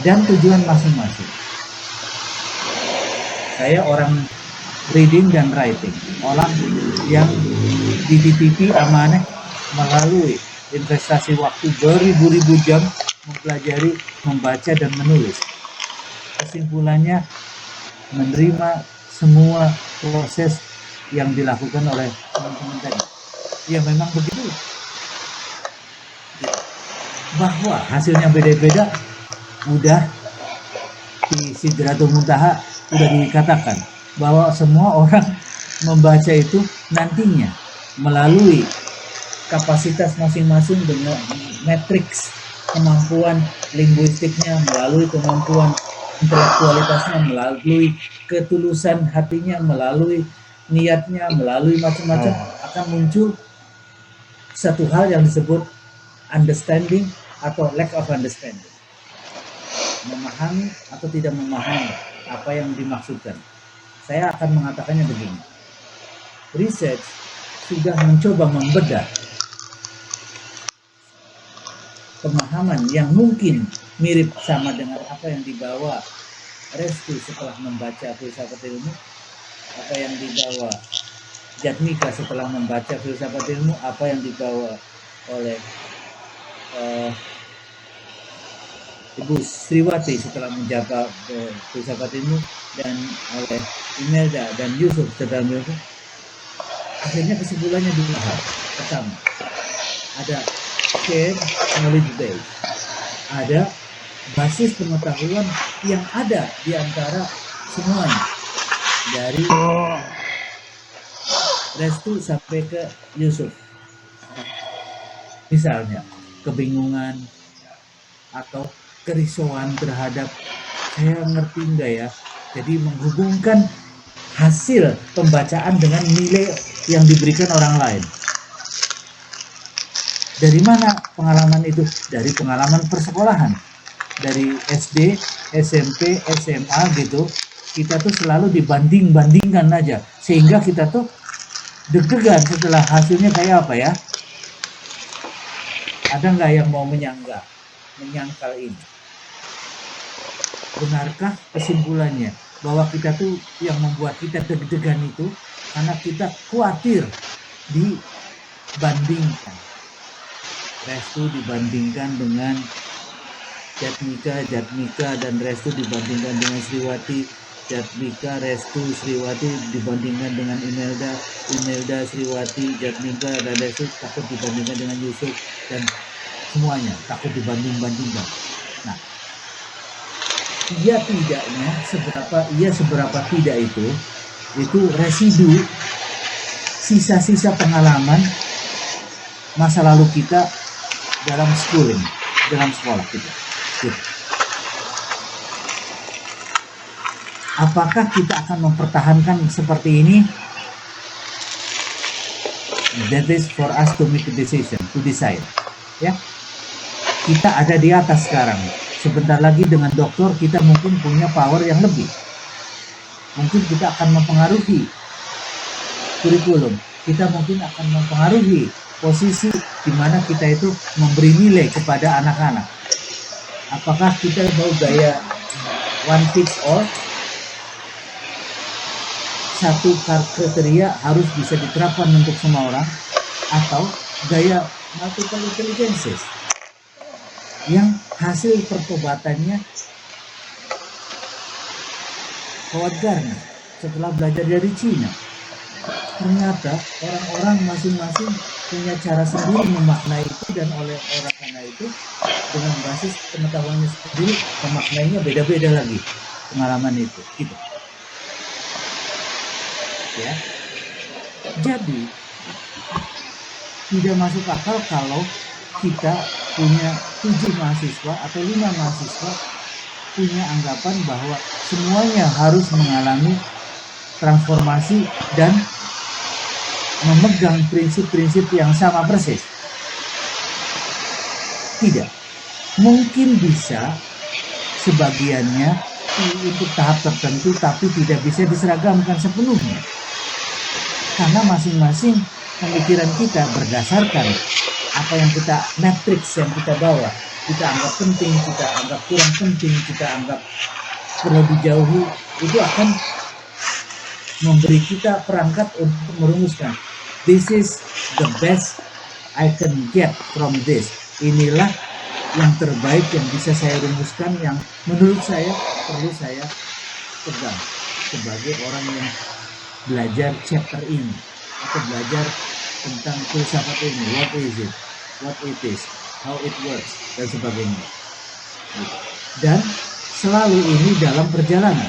dan tujuan masing-masing. Saya orang reading dan writing, orang yang dititipi amanah melalui investasi waktu beribu-ribu jam mempelajari, membaca, dan menulis. Kesimpulannya, menerima semua proses yang dilakukan oleh teman-teman tadi. Ya memang begitu. Bahwa hasilnya beda-beda, udah di Sidratul Muntaha udah dikatakan bahwa semua orang membaca itu nantinya melalui kapasitas masing-masing dengan matriks kemampuan linguistiknya, melalui kemampuan intelektualitasnya, melalui ketulusan hatinya, melalui niatnya, melalui macam-macam akan muncul satu hal yang disebut understanding atau lack of understanding. Memahami atau tidak memahami apa yang dimaksudkan. Saya akan mengatakannya begini. Research sudah mencoba membedah pemahaman yang mungkin mirip sama dengan apa yang dibawa Restu setelah membaca filsafat ilmu, apa yang dibawa Jatmika setelah membaca filsafat ilmu, apa yang dibawa oleh Ibu Sriwati setelah menjabat filsafat ilmu, dan oleh Imelda dan Yusuf setelah itu. Akhirnya kesimpulannya dua hal. Pertama, ada shared knowledge base, ada basis pengetahuan yang ada di antara semuanya, dari Restu sampai ke Yusuf. Misalnya kebingungan atau kerisauan terhadap saya ngerti enggak ya, jadi menghubungkan hasil pembacaan dengan nilai yang diberikan orang lain. Dari mana pengalaman itu? Dari pengalaman persekolahan, dari SD, SMP, SMA gitu. Kita tuh selalu dibanding-bandingkan aja, sehingga kita tuh deg-degan setelah hasilnya kayak apa ya. Ada nggak yang mau menyangkal ini? Benarkah kesimpulannya bahwa kita tuh yang membuat kita deg-degan itu karena kita khawatir dibandingkan? Restu dibandingkan dengan Jatmika dan Restu dibandingkan dengan Sriwati, Jatmika, Restu, Sriwati dibandingkan dengan Imelda, Sriwati, Jatmika, dan Restu takut dibandingkan dengan Yusuf, dan semuanya takut dibanding-bandingkan. Nah, seberapa tidak itu residu sisa-sisa pengalaman masa lalu kita dalam schooling, dalam sekolah kita. Gitu. Apakah kita akan mempertahankan seperti ini? That is for us to make a decision, to decide. Ya, kita ada di atas sekarang. Sebentar lagi dengan dokter kita mungkin punya power yang lebih. Mungkin kita akan mempengaruhi kurikulum. Kita mungkin akan mempengaruhi posisi di mana kita itu memberi nilai kepada anak-anak. Apakah kita mau gaya one fits all? Satu kriteria harus bisa diterapkan untuk semua orang, atau gaya multiple intelligences yang hasil pertobatannya Howard Gardner setelah belajar dari Cina. Ternyata orang-orang masing-masing punya cara sendiri memaknai itu, dan oleh orang karena itu dengan basis pengetahuannya sendiri pemaknainya beda-beda lagi pengalaman itu. Gitu. Ya. Jadi tidak masuk akal kalau kita punya 7 mahasiswa atau 5 mahasiswa punya anggapan bahwa semuanya harus mengalami transformasi dan memegang prinsip-prinsip yang sama persis. Tidak. Mungkin bisa sebagiannya untuk tahap tertentu, tapi tidak bisa diseragamkan sepenuhnya. Karena masing-masing pemikiran kita berdasarkan apa yang kita, matriks yang kita bawa, kita anggap penting, kita anggap kurang penting, kita anggap perlu dijauhi, itu akan memberi kita perangkat untuk merumuskan. This is the best I can get from this. Inilah yang terbaik yang bisa saya rumuskan, yang menurut saya perlu saya pegang sebagai orang yang belajar chapter ini atau belajar tentang filsafat ini. What is it? What it is? How it works? Dan sebagainya. Dan selalu ini dalam perjalanan.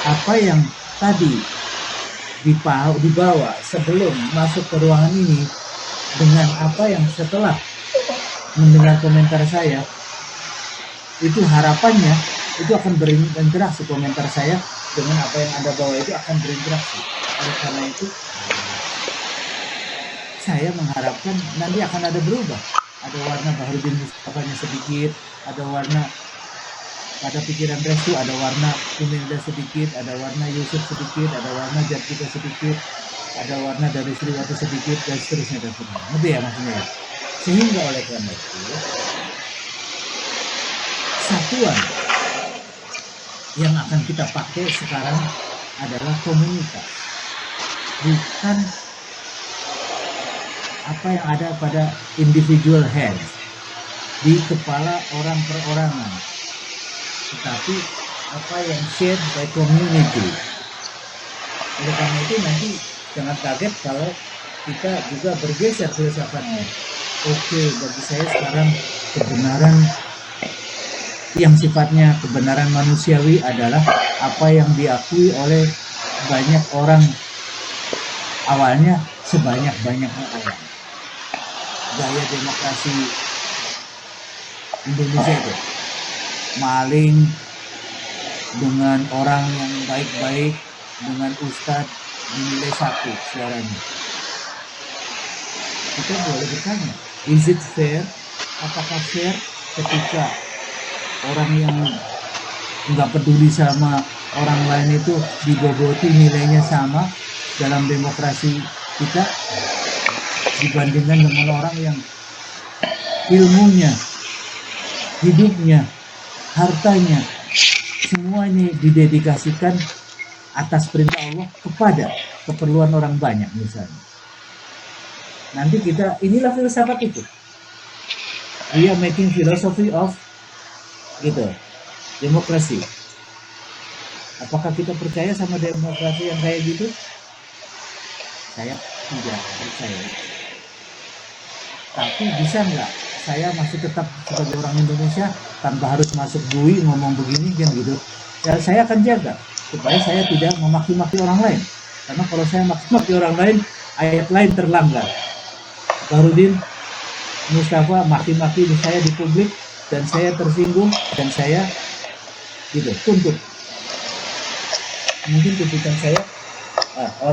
Apa yang tadi dibawa sebelum masuk ke ruangan ini dengan apa yang setelah mendengar komentar saya, itu harapannya itu akan berinteraksi. Komentar saya dengan apa yang Anda bawa itu akan berinteraksi. Oleh karena itu saya mengharapkan nanti akan ada berubah. Ada warna Baharudin Mustafanya sedikit, ada warna pada pikiran Restu, ada warna Imelda sedikit, ada warna Yusuf sedikit, ada warna Jatmika sedikit, ada warna dari Sriwati sedikit, dan seterusnya dan seterusnya. Ngerti ya maksudnya? Sehingga oleh karena itu satuan yang akan kita pakai sekarang adalah komunitas, bukan apa yang ada pada individual head di kepala orang perorangan, tetapi apa yang shared by community. Oleh karena itu nanti jangan kaget kalau kita juga bergeser filsafatnya. Oke, bagi saya sekarang kebenaran yang sifatnya kebenaran manusiawi adalah apa yang diakui oleh banyak orang, awalnya sebanyak-banyaknya orang. Gaya demokrasi Indonesia itu maling dengan orang yang baik-baik, dengan ustadz dinilai 1 suaranya. Kita boleh bertanya, is it fair? Apakah fair ketika orang yang nggak peduli sama orang lain itu diboboti nilainya sama dalam demokrasi kita dibandingkan dengan orang yang ilmunya, hidupnya, hartanya, semuanya didedikasikan atas perintah Allah kepada keperluan orang banyak misalnya. Nanti kita, inilah filsafat itu. We are making philosophy of gitu, demokrasi. Apakah kita percaya sama demokrasi yang kayak gitu? Saya tidak percaya. Tapi bisa nggak saya masih tetap sebagai orang Indonesia tanpa harus masuk GUI ngomong begini kan gitu? Ya, saya akan jaga supaya saya tidak memaki-maki orang lain. Karena kalau saya maki-maki orang lain, ayat lain terlanggar. Bahrudin Mustafa maki-maki saya di publik dan saya tersinggung dan saya gitu tuntut. Mungkin tuntutan saya,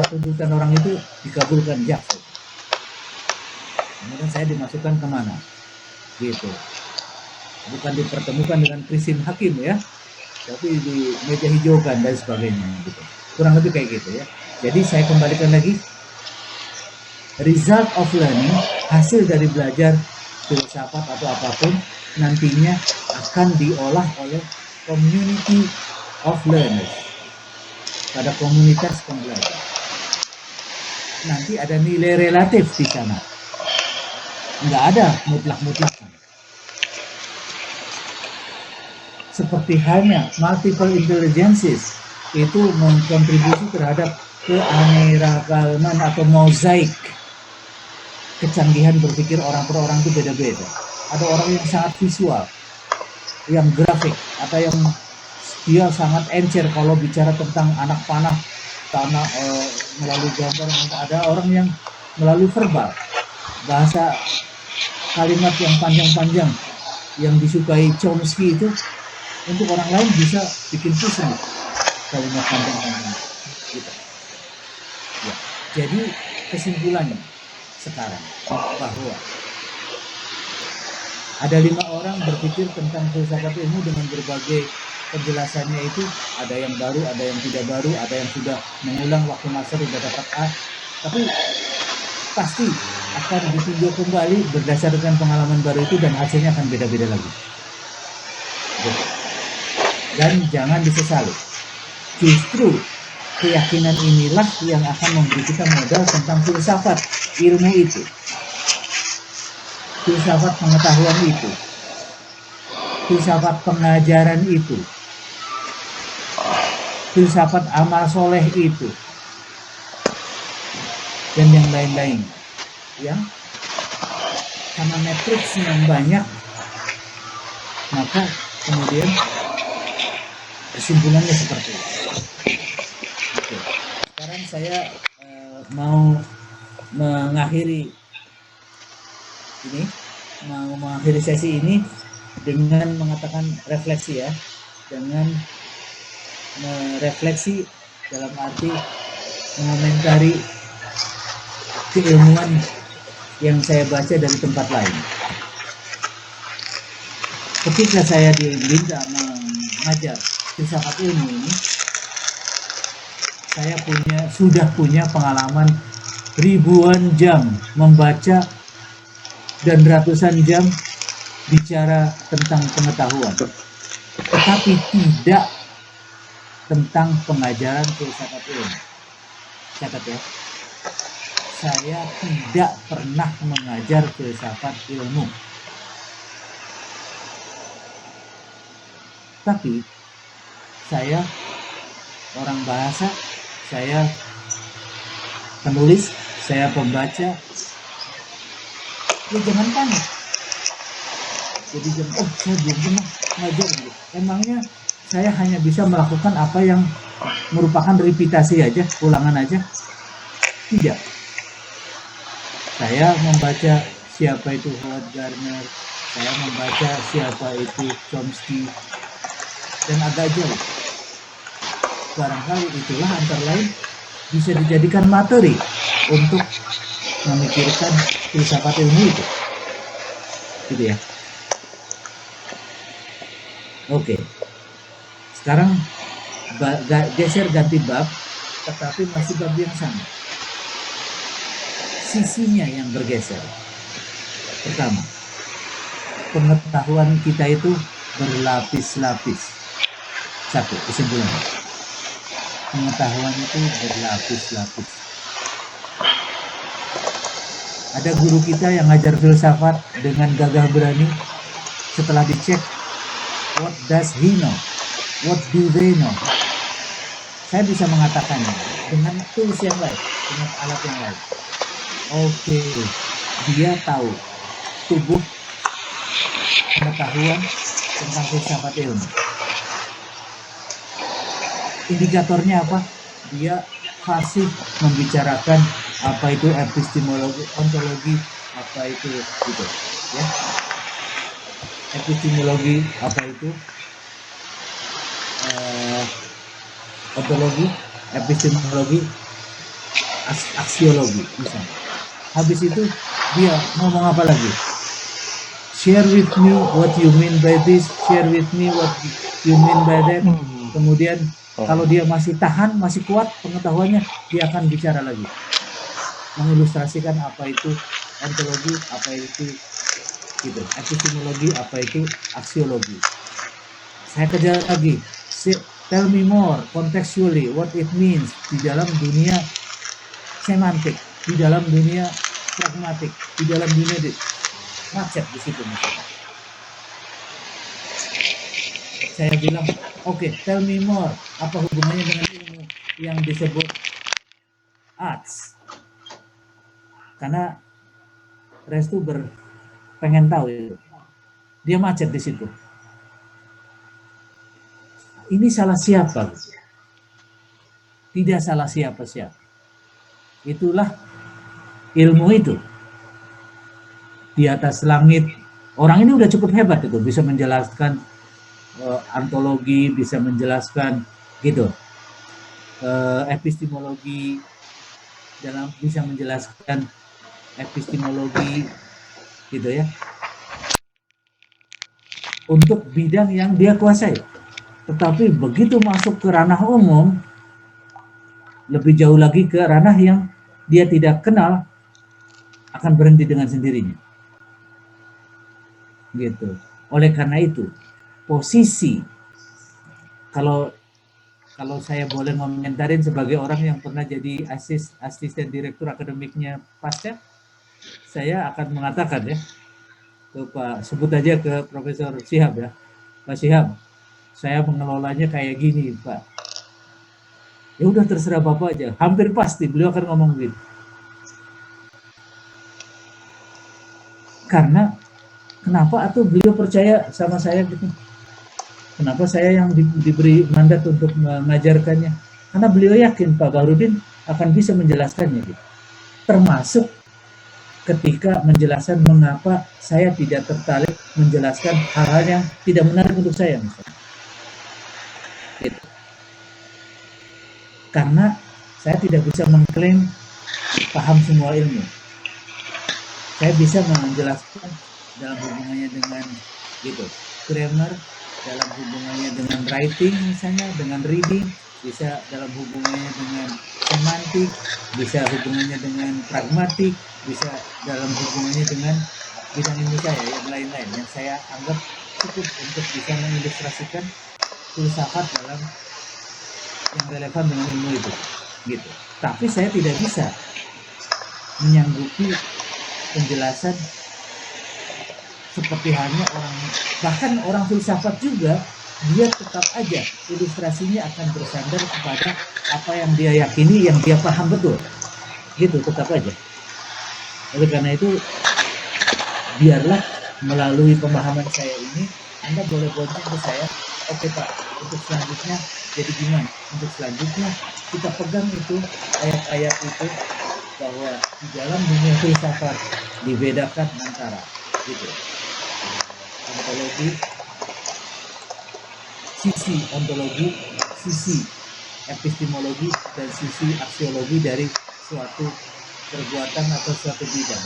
tuntutan orang itu dikabulkan jaksa. Kemudian saya dimasukkan kemana? Gitu. Bukan dipertemukan dengan Christine Hakim ya, tapi di meja hijaukan dan sebagainya. Gitu. Kurang lebih kayak gitu ya. Jadi saya kembalikan lagi, result of learning, hasil dari belajar filsafat atau apapun nantinya akan diolah oleh community of learners, pada komunitas pembelajar. Nanti ada nilai relatif di sana, nggak ada mutlak-mutlakan. Seperti halnya multiple intelligences itu mengkontribusi terhadap keanekaragaman atau mozaik kecanggihan berpikir orang per orang itu beda-beda. Ada orang yang sangat visual, yang grafik, atau yang dia sangat encer kalau bicara tentang anak panah karena melalui gambar. Ada orang yang melalui verbal, bahasa kalimat yang panjang-panjang yang disukai Chomsky itu untuk orang lain bisa bikin pusing kalimat panjang-panjang gitu. Ya. Jadi kesimpulannya sekarang bahwa ada 5 orang berpikir tentang filsafat ilmu dengan berbagai penjelasannya itu, ada yang baru, ada yang tidak baru, ada yang sudah mengulang waktu master sudah dapat A, tapi pasti akan ditinjau kembali berdasarkan pengalaman baru itu dan hasilnya akan beda-beda lagi. Dan jangan disesali, justru keyakinan inilah yang akan memberi kita modal tentang filsafat ilmu itu, filsafat pengetahuan itu, filsafat pengajaran itu, filsafat amal soleh itu, dan yang lain-lain. Ya, karena matriksnya yang banyak, maka kemudian kesimpulannya seperti itu. Oke. Sekarang saya mau mengakhiri sesi ini dengan mengatakan refleksi ya, dengan merefleksi dalam arti mengomentari keilmuan yang saya baca dari tempat lain. Ketika saya diminta mengajar filsafat ilmu ini, saya sudah punya pengalaman ribuan jam membaca dan ratusan jam bicara tentang pengetahuan, tetapi tidak tentang pengajaran filsafat ilmu. Catat ya, saya tidak pernah mengajar filsafat ilmu, tapi saya orang bahasa, saya penulis, saya pembaca. Ya jangan panik. Jadi saya belum pernah ngajar gitu. Emangnya saya hanya bisa melakukan apa yang merupakan repetisi aja, ulangan aja? Tidak. Saya membaca siapa itu Howard Gardner, saya membaca siapa itu Chomsky, dan agak jauh. Barangkali itulah antara lain bisa dijadikan materi untuk memikirkan filsafat ilmu itu. Gitu ya. Oke. Sekarang geser ganti bab, tetapi masih bab yang sama. Sisinya yang bergeser. Pertama, pengetahuan kita itu berlapis-lapis. Satu, kesimpulan. Pengetahuan itu berlapis-lapis. Ada guru kita yang ngajar filsafat dengan gagah berani, setelah dicek, what does he know? What do they know? saya bisa mengatakannya dengan tools yang lain, dengan alat yang lain. Oke, dia tahu tubuh pengetahuan tentang filsafat ilmu. Indikatornya apa? Dia fasih membicarakan apa itu epistemologi, ontologi, apa itu gitu, ya. Epistemologi apa itu? Ontologi, epistemologi, aksiologi misalnya. Habis itu dia ngomong apa lagi? Share with me what you mean by this, share with me what you mean by that. Kemudian kalau dia masih tahan, masih kuat pengetahuannya, dia akan bicara lagi, mengilustrasikan apa itu ontologi, apa itu gitu, epistemologi, apa itu aksiologi. Saya kejar lagi, tell me more contextually what it means di dalam dunia semantik, di dalam dunia pragmatik, di dalam dunia macet di situ misalnya. Saya bilang, oke, tell me more, apa hubungannya dengan ilmu yang disebut arts? Karena Restu pengen tahu itu. Dia macet di situ. Ini salah siapa? Tidak salah siapa-siapa. Itulah ilmu itu. Di atas langit. Orang ini udah cukup hebat itu, bisa menjelaskan antologi, bisa menjelaskan gitu. Epistemologi, bisa menjelaskan epistemologi gitu ya. Untuk bidang yang dia kuasai. Tetapi begitu masuk ke ranah umum, lebih jauh lagi ke ranah yang dia tidak kenal, akan berhenti dengan sendirinya. Gitu. Oleh karena itu, posisi kalau saya boleh komentarin sebagai orang yang pernah jadi asisten direktur akademiknya Pasca, saya akan mengatakan ya ke Pak, sebut aja ke Profesor Syihab ya, Pak Syihab, saya mengelolanya kayak gini Pak. Ya udah terserah Bapak aja. Hampir pasti beliau akan ngomong gitu. Karena kenapa atau beliau percaya sama saya gitu? Kenapa saya yang diberi mandat untuk mengajarkannya? Karena beliau yakin Pak Bahrudin akan bisa menjelaskannya gitu. Termasuk ketika menjelaskan mengapa saya tidak tertarik menjelaskan hal-hal yang tidak menarik untuk saya misalnya. Gitu. Karena saya tidak bisa mengklaim paham semua ilmu. Saya bisa menjelaskan dalam hubungannya dengan gitu, grammar, dalam hubungannya dengan writing misalnya, dengan reading, bisa dalam hubungannya dengan semantik, bisa hubungannya dengan pragmatik, bisa dalam hubungannya dengan bidang ilmu saya yang lain-lain yang saya anggap cukup untuk bisa mengilustrasikan filsafat dalam yang relevan dengan ilmu itu gitu. Tapi saya tidak bisa menyanggupi penjelasan seperti halnya bahkan orang filsafat juga, dia tetap aja ilustrasinya akan bersandar kepada apa yang dia yakini, yang dia paham betul gitu, tetap aja. Oleh karena itu, biarlah melalui pemahaman saya ini Anda boleh bonceng ke saya, oke Pak, untuk selanjutnya jadi gimana? Untuk selanjutnya kita pegang itu ayat-ayat itu, bahwa di dalam dunia filsafat dibedakan antara gitu, ontologi, sisi ontologi, sisi epistemologi, dan sisi aksiologi dari suatu perbuatan atau suatu bidang.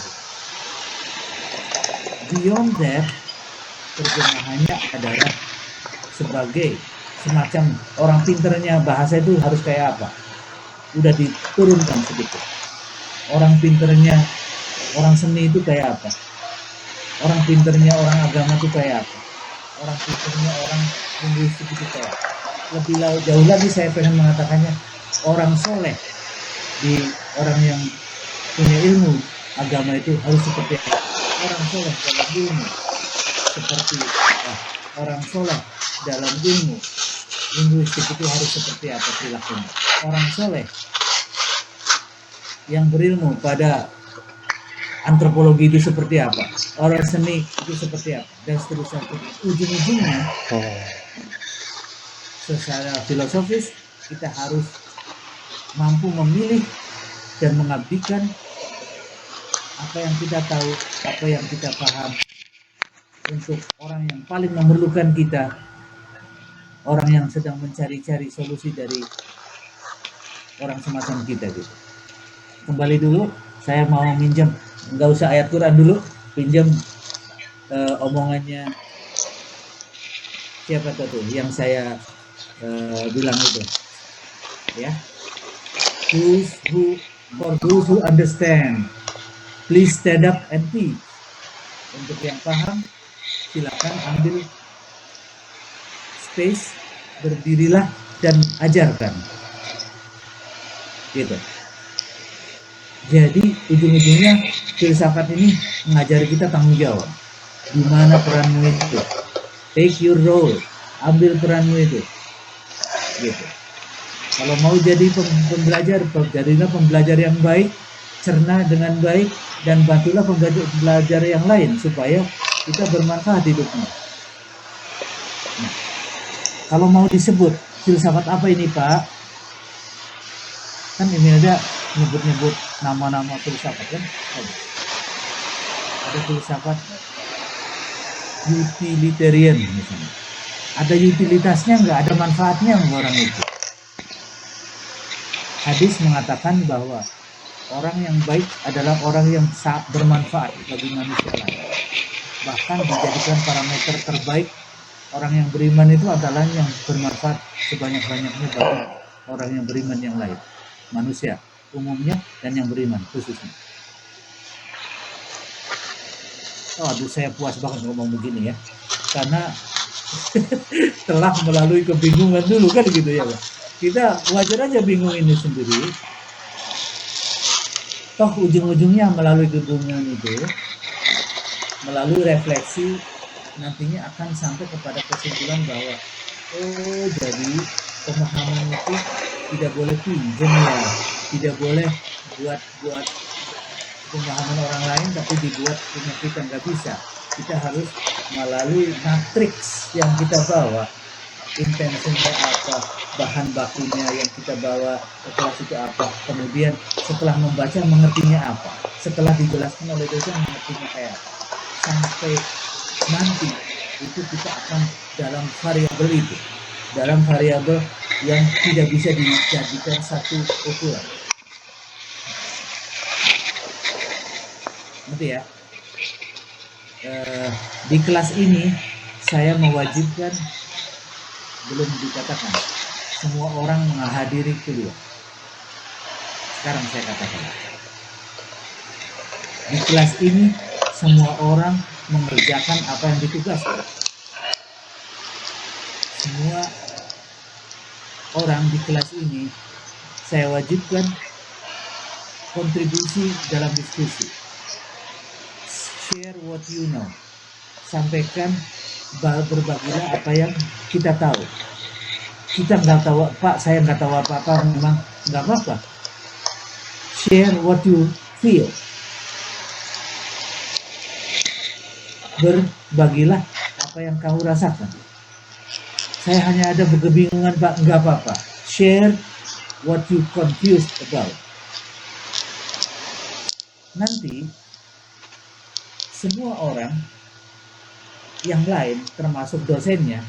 Beyond that, terjemahannya adalah sebagai semacam orang pinternya bahasa itu harus kayak apa? Udah diturunkan sedikit. Orang pinternya orang seni itu kayak apa? Orang pinternya orang agama itu kayak apa? Orang pinternya orang linguistik itu kayak apa? Lebih jauh lagi saya pengen mengatakannya, orang soleh di orang yang punya ilmu agama itu harus seperti apa? Orang soleh dalam ilmu seperti apa? Orang soleh dalam ilmu linguistik itu harus seperti apa perilakunya. Orang soleh yang berilmu pada antropologi itu seperti apa, orang seni itu seperti apa, dan seterusnya. Ujung-ujungnya secara filosofis kita harus mampu memilih dan mengabdikan apa yang kita tahu, apa yang kita paham untuk orang yang paling memerlukan kita, orang yang sedang mencari-cari solusi dari orang semacam kita gitu. Kembali dulu, saya mau minjem, nggak usah ayat Quran dulu, pinjam omongannya siapa tuh yang saya bilang itu, ya. For those who understand, please stand up and teach. Untuk yang paham, silakan ambil space, berdirilah dan ajarkan. Gitu. Jadi ujung-ujungnya filsafat ini mengajari kita tanggung jawab. Di mana peranmu itu? Take your role. Ambil peranmu itu. Gitu. Kalau mau jadi pembelajar, jadilah pembelajar yang baik, cerna dengan baik, dan bantulah pembelajar yang lain supaya kita bermanfaat hidupnya. Nah, kalau mau disebut filsafat apa ini, Pak? Kan ini ada nyebut-nyebut nama-nama filsafat kan? Ada filsafat utilitarian misalnya. Ada utilitasnya nggak? Ada manfaatnya nggak orang itu? Hadis mengatakan bahwa orang yang baik adalah orang yang bermanfaat bagi manusia lain. Bahkan dijadikan parameter terbaik orang yang beriman itu adalah yang bermanfaat sebanyak-banyaknya bagi orang yang beriman yang lain. Manusia umumnya dan yang beriman khususnya. Oh, aduh, saya puas banget ngomong begini ya, karena telah melalui kebingungan dulu kan gitu ya, Pak. Kita wajar aja bingung ini sendiri. Toh ujung-ujungnya melalui kebingungan itu, melalui refleksi, nantinya akan sampai kepada kesimpulan bahwa oh, jadi pemahaman itu tidak boleh pinjam ya, tidak boleh buat pemahaman orang lain tapi dibuat punya kita, nggak bisa. Kita harus melalui matriks yang kita bawa, intensinya apa, bahan bakunya yang kita bawa, setelah itu apa, kemudian setelah membaca mengertinya apa, setelah dijelaskan oleh dosen mengertinya kayak apa, sampai nanti itu kita akan dalam variabel itu, dalam variabel yang tidak bisa dijadikan satu ukuran. Ngerti ya? Di kelas ini saya mewajibkan, belum dikatakan, semua orang menghadiri kuliah. Sekarang saya katakan, di kelas ini semua orang mengerjakan apa yang ditugaskan. Semua orang di kelas ini saya wajibkan kontribusi dalam diskusi. Share what you know. Sampaikan, berbagilah apa yang kita tahu. Kita nggak tahu, Pak, saya nggak tahu apa-apa, memang nggak apa-apa. Share what you feel. Berbagilah apa yang kamu rasakan. Saya hanya ada kebingungan, Pak, nggak apa-apa. Share what you confused about. Nanti semua orang yang lain, termasuk dosennya,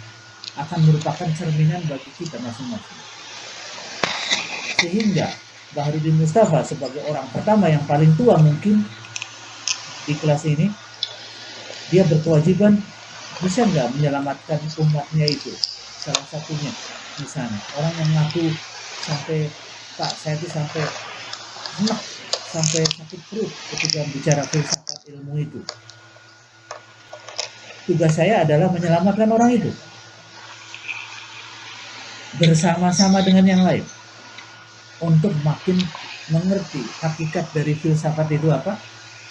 akan merupakan cerminan bagi kita masing-masing. Sehingga Baharudin Mustafa sebagai orang pertama yang paling tua mungkin di kelas ini, dia berkewajiban bisa nggak menyelamatkan umatnya itu. Salah satunya misalnya orang yang ngaku sampai, Pak, saya itu sampai enak, sampai sakit perut ketika bicara filsafat ilmu itu. Tugas saya adalah menyelamatkan orang itu bersama-sama dengan yang lain untuk makin mengerti hakikat dari filsafat itu apa,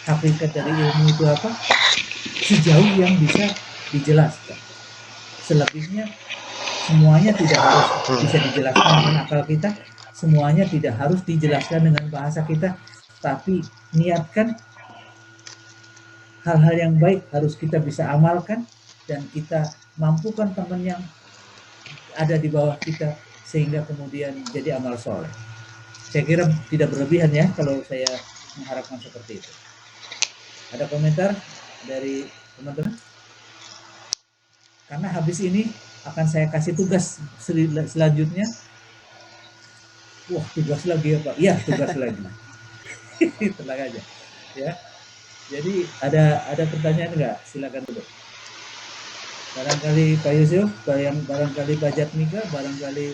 hakikat dari ilmu itu apa, sejauh yang bisa dijelaskan. Selebihnya semuanya tidak harus bisa dijelaskan dengan akal kita, semuanya tidak harus dijelaskan dengan bahasa kita, tapi niatkan hal-hal yang baik harus kita bisa amalkan, dan kita mampukan teman yang ada di bawah kita sehingga kemudian jadi amal soleh. Saya kira tidak berlebihan ya kalau saya mengharapkan seperti itu. Ada komentar dari teman-teman? Karena habis ini akan saya kasih tugas selanjutnya. Wah, tugas lagi ya Pak? Iya, tugas lagi. Tenang aja. Ya. Jadi ada pertanyaan nggak? Silakan dulu. Barangkali Pak Yusuf, barangkali Pak Jatmika, barangkali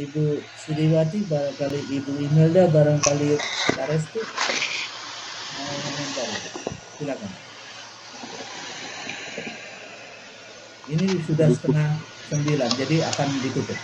Ibu Siliwati, barangkali Ibu Imelda, barangkali Pak Restu mau komentar. Silakan. Ini sudah 8:30, jadi akan ditutup.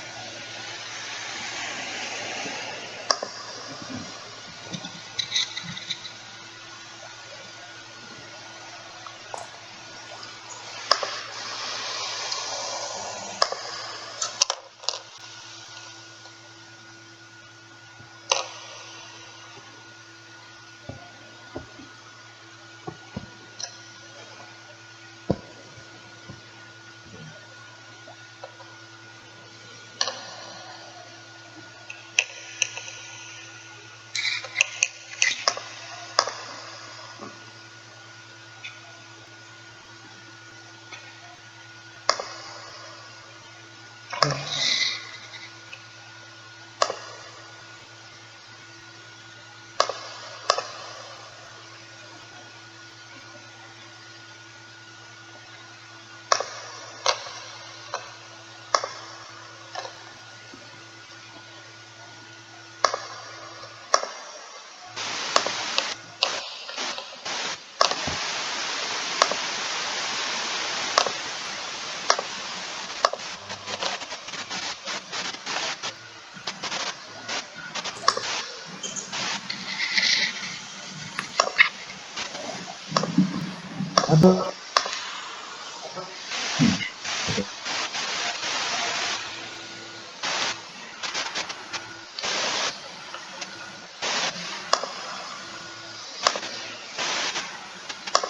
Atau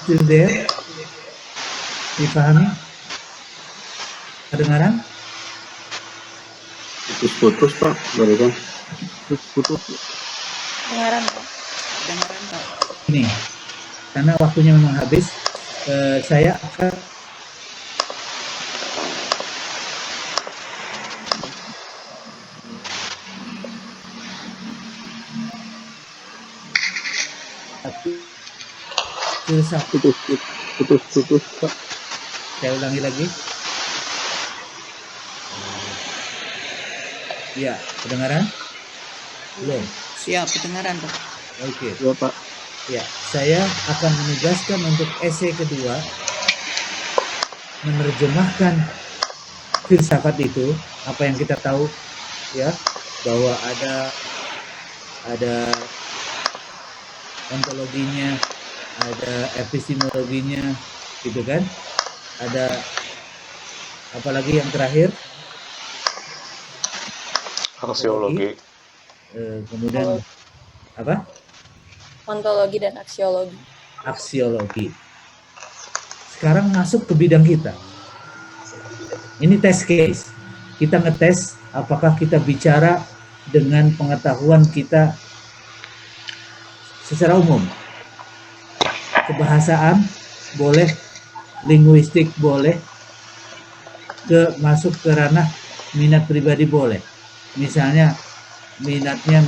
still there? Dipahami? Kedengaran? Putus Pak, barusan. Putus. Dengaran Pak. Dengaran Pak. Ini, karena waktunya memang habis, saya akan Putus Pak. saya ulangi lagi. Ya, kedengaran? Belum. Siap, kedengaran Pak. Oke. Ya Pak. Ya, saya akan menugaskan untuk essay kedua menerjemahkan filsafat itu, apa yang kita tahu ya, bahwa ada ontologinya, ada epistemologinya, gitu kan? Ada apalagi yang terakhir? Aksiologi. Kemudian apa? Ontologi dan aksiologi. Aksiologi. Sekarang masuk ke bidang kita. Ini test case. Kita ngetes apakah kita bicara dengan pengetahuan kita secara umum. Kebahasaan boleh, linguistik boleh, masuk ke ranah minat pribadi boleh. Misalnya minatnya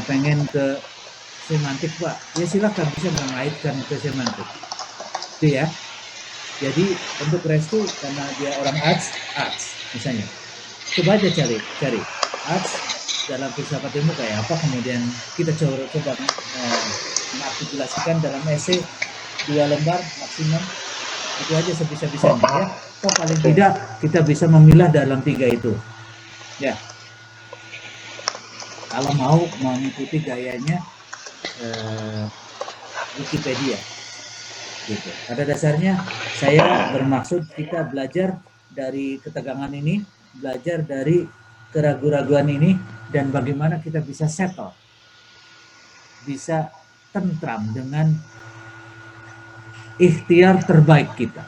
pengen ke semantik Pak, ya silakan bisa mengaitkan ke semantik. Itu ya. Jadi untuk Restu karena dia orang arts misalnya. Coba aja cari arts dalam filsafat ilmu kayak apa, kemudian kita coba mengartikulasikan dalam essay 2 lembar maksimum. Itu aja sebisa-bisanya ya. Atau paling tidak kita bisa memilah dalam 3 itu. Ya. Kalau mau mengikuti gayanya Wikipedia gitu. Pada dasarnya saya bermaksud kita belajar dari ketegangan ini, belajar dari keraguan-raguan ini, dan bagaimana kita bisa settle, bisa tentram dengan ikhtiar terbaik kita.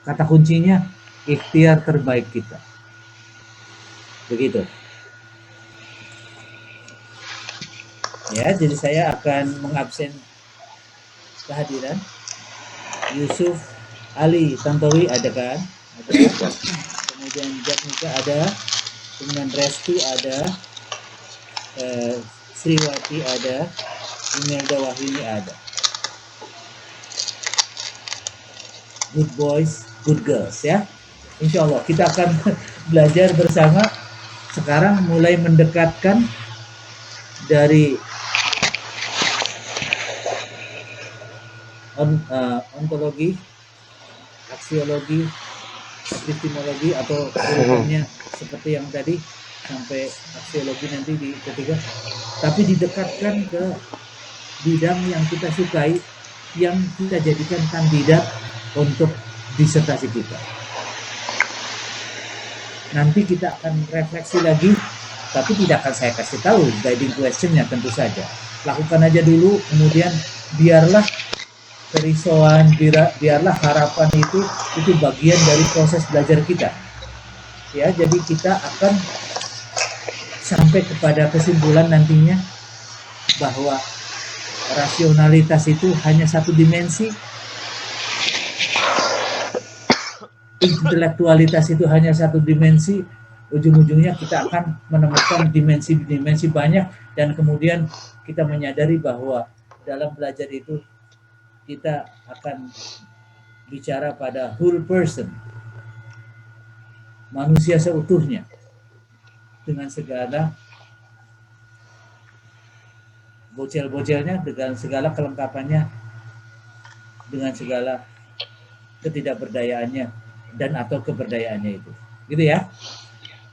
Kata kuncinya ikhtiar terbaik kita. Begitu. Ya, jadi saya akan mengabsen kehadiran Yusuf Ali Tantowi ada kan? Ada. Kemudian Jatnika ada, kemudian Restu ada, Sriwati ada, Imelda Wahyuni ada. Good boys, good girls ya. Insya Allah kita akan belajar bersama. Sekarang mulai mendekatkan dari ontologi, aksiologi, epistemologi atau urutannya seperti yang tadi sampai aksiologi nanti di ketiga, tapi didekatkan ke bidang yang kita sukai, yang kita jadikan kandidat untuk disertasi kita. Nanti kita akan refleksi lagi, tapi tidak akan saya kasih tahu guiding question-nya, tentu saja. Lakukan aja dulu, kemudian biarlah kerisauan, biarlah harapan itu bagian dari proses belajar kita. Ya, jadi kita akan sampai kepada kesimpulan nantinya bahwa rasionalitas itu hanya satu dimensi, intelektualitas itu hanya satu dimensi, ujung-ujungnya kita akan menemukan dimensi-dimensi banyak, dan kemudian kita menyadari bahwa dalam belajar itu kita akan bicara pada whole person, manusia seutuhnya, dengan segala bocel-bocelnya, dengan segala kelengkapannya, dengan segala ketidakberdayaannya dan atau keberdayaannya itu, gitu ya.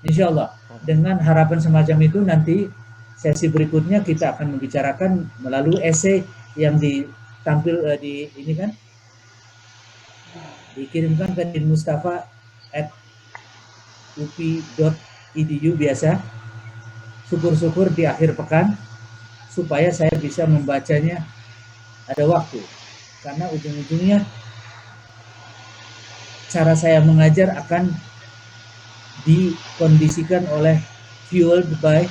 Insya Allah dengan harapan semacam itu nanti sesi berikutnya kita akan membicarakan melalui esai yang ditampil di ini kan, dikirimkan ke dinmustafa@upi.edu biasa. Syukur-syukur di akhir pekan supaya saya bisa membacanya ada waktu, karena ujung-ujungnya cara saya mengajar akan dikondisikan oleh fueled by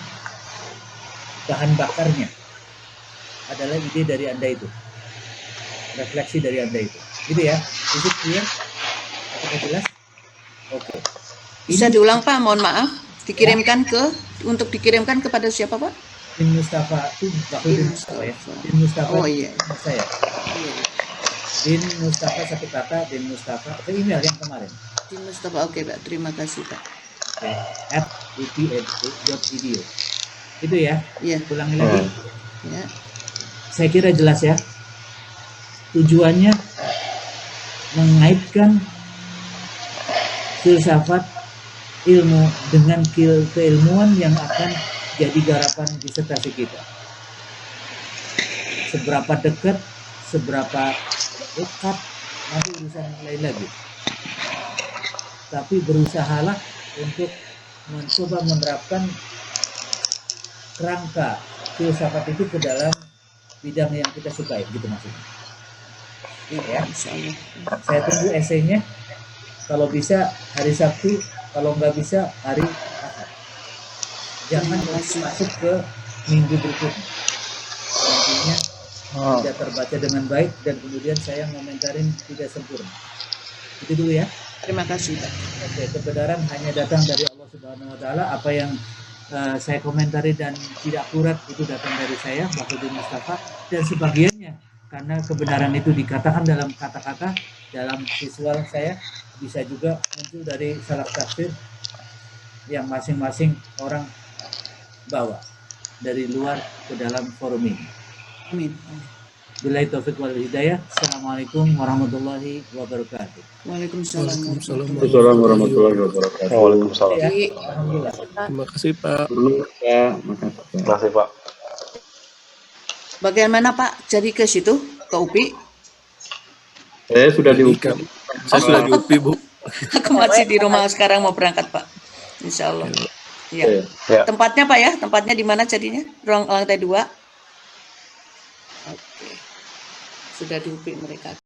bahan bakarnya adalah ide dari Anda itu, refleksi dari Anda itu, gitu ya. Itu clear? Apakah jelas? Oke. Bisa diulang Pak, mohon maaf. Dikirimkan untuk dikirimkan kepada siapa Pak? Din Mustafa itu Din Mustafa ya. Din Mustafa. Oh iya. Saya. Din Mustafa satu kata, Din Mustafa ke email yang kemarin. Din Mustafa, oke Pak, terima kasih Pak. Oke. @upi.edu. Itu ya. Iya. Ulangi lagi. Ya. Saya kira jelas ya. Tujuannya mengaitkan filsafat ilmu dengan keilmuan yang akan jadi garapan disertasi kita. Seberapa dekat, seberapa dekat, nanti urusan lain lagi. Tapi berusahalah untuk mencoba menerapkan kerangka filsafat itu ke dalam bidang yang kita sukai, gitu maksudnya. Ya, saya tunggu esainya. Kalau bisa hari Sabtu, kalau nggak bisa hari Ahad. Jangan masuk ke minggu berikutnya. Nantinya tidak terbaca dengan baik dan kemudian saya ngomentarin tidak sempurna. Itu dulu ya. Terima kasih Pak. Oke, kebenaran hanya datang dari Allah Subhanahu Wa Taala. Apa yang saya komentari dan tidak akurat itu datang dari saya, Bahrudin Mustafa, dan sebagiannya karena kebenaran itu dikatakan dalam kata-kata, dalam visual saya, bisa juga muncul dari salah tafsir yang masing-masing orang bawa dari luar ke dalam forum ini. Amin. Billahi taufiq wal hidayah. Assalamualaikum warahmatullahi wabarakatuh. Waalaikumsalam. Assalamualaikum warahmatullahi wabarakatuh. Waalaikumsalam. Ya, alhamdulillah. Terima kasih Pak. Terima kasih Pak. Bagaimana Pak? Jadi ke situ, ke UPI? Saya sudah di UPI. Saya sudah di UPI Bu. Aku masih di rumah sekarang mau berangkat Pak. Insya Allah. Iya. Ya. Tempatnya Pak ya? Tempatnya di mana jadinya? Ruang lantai 2? Oke. Sudah di UPI mereka.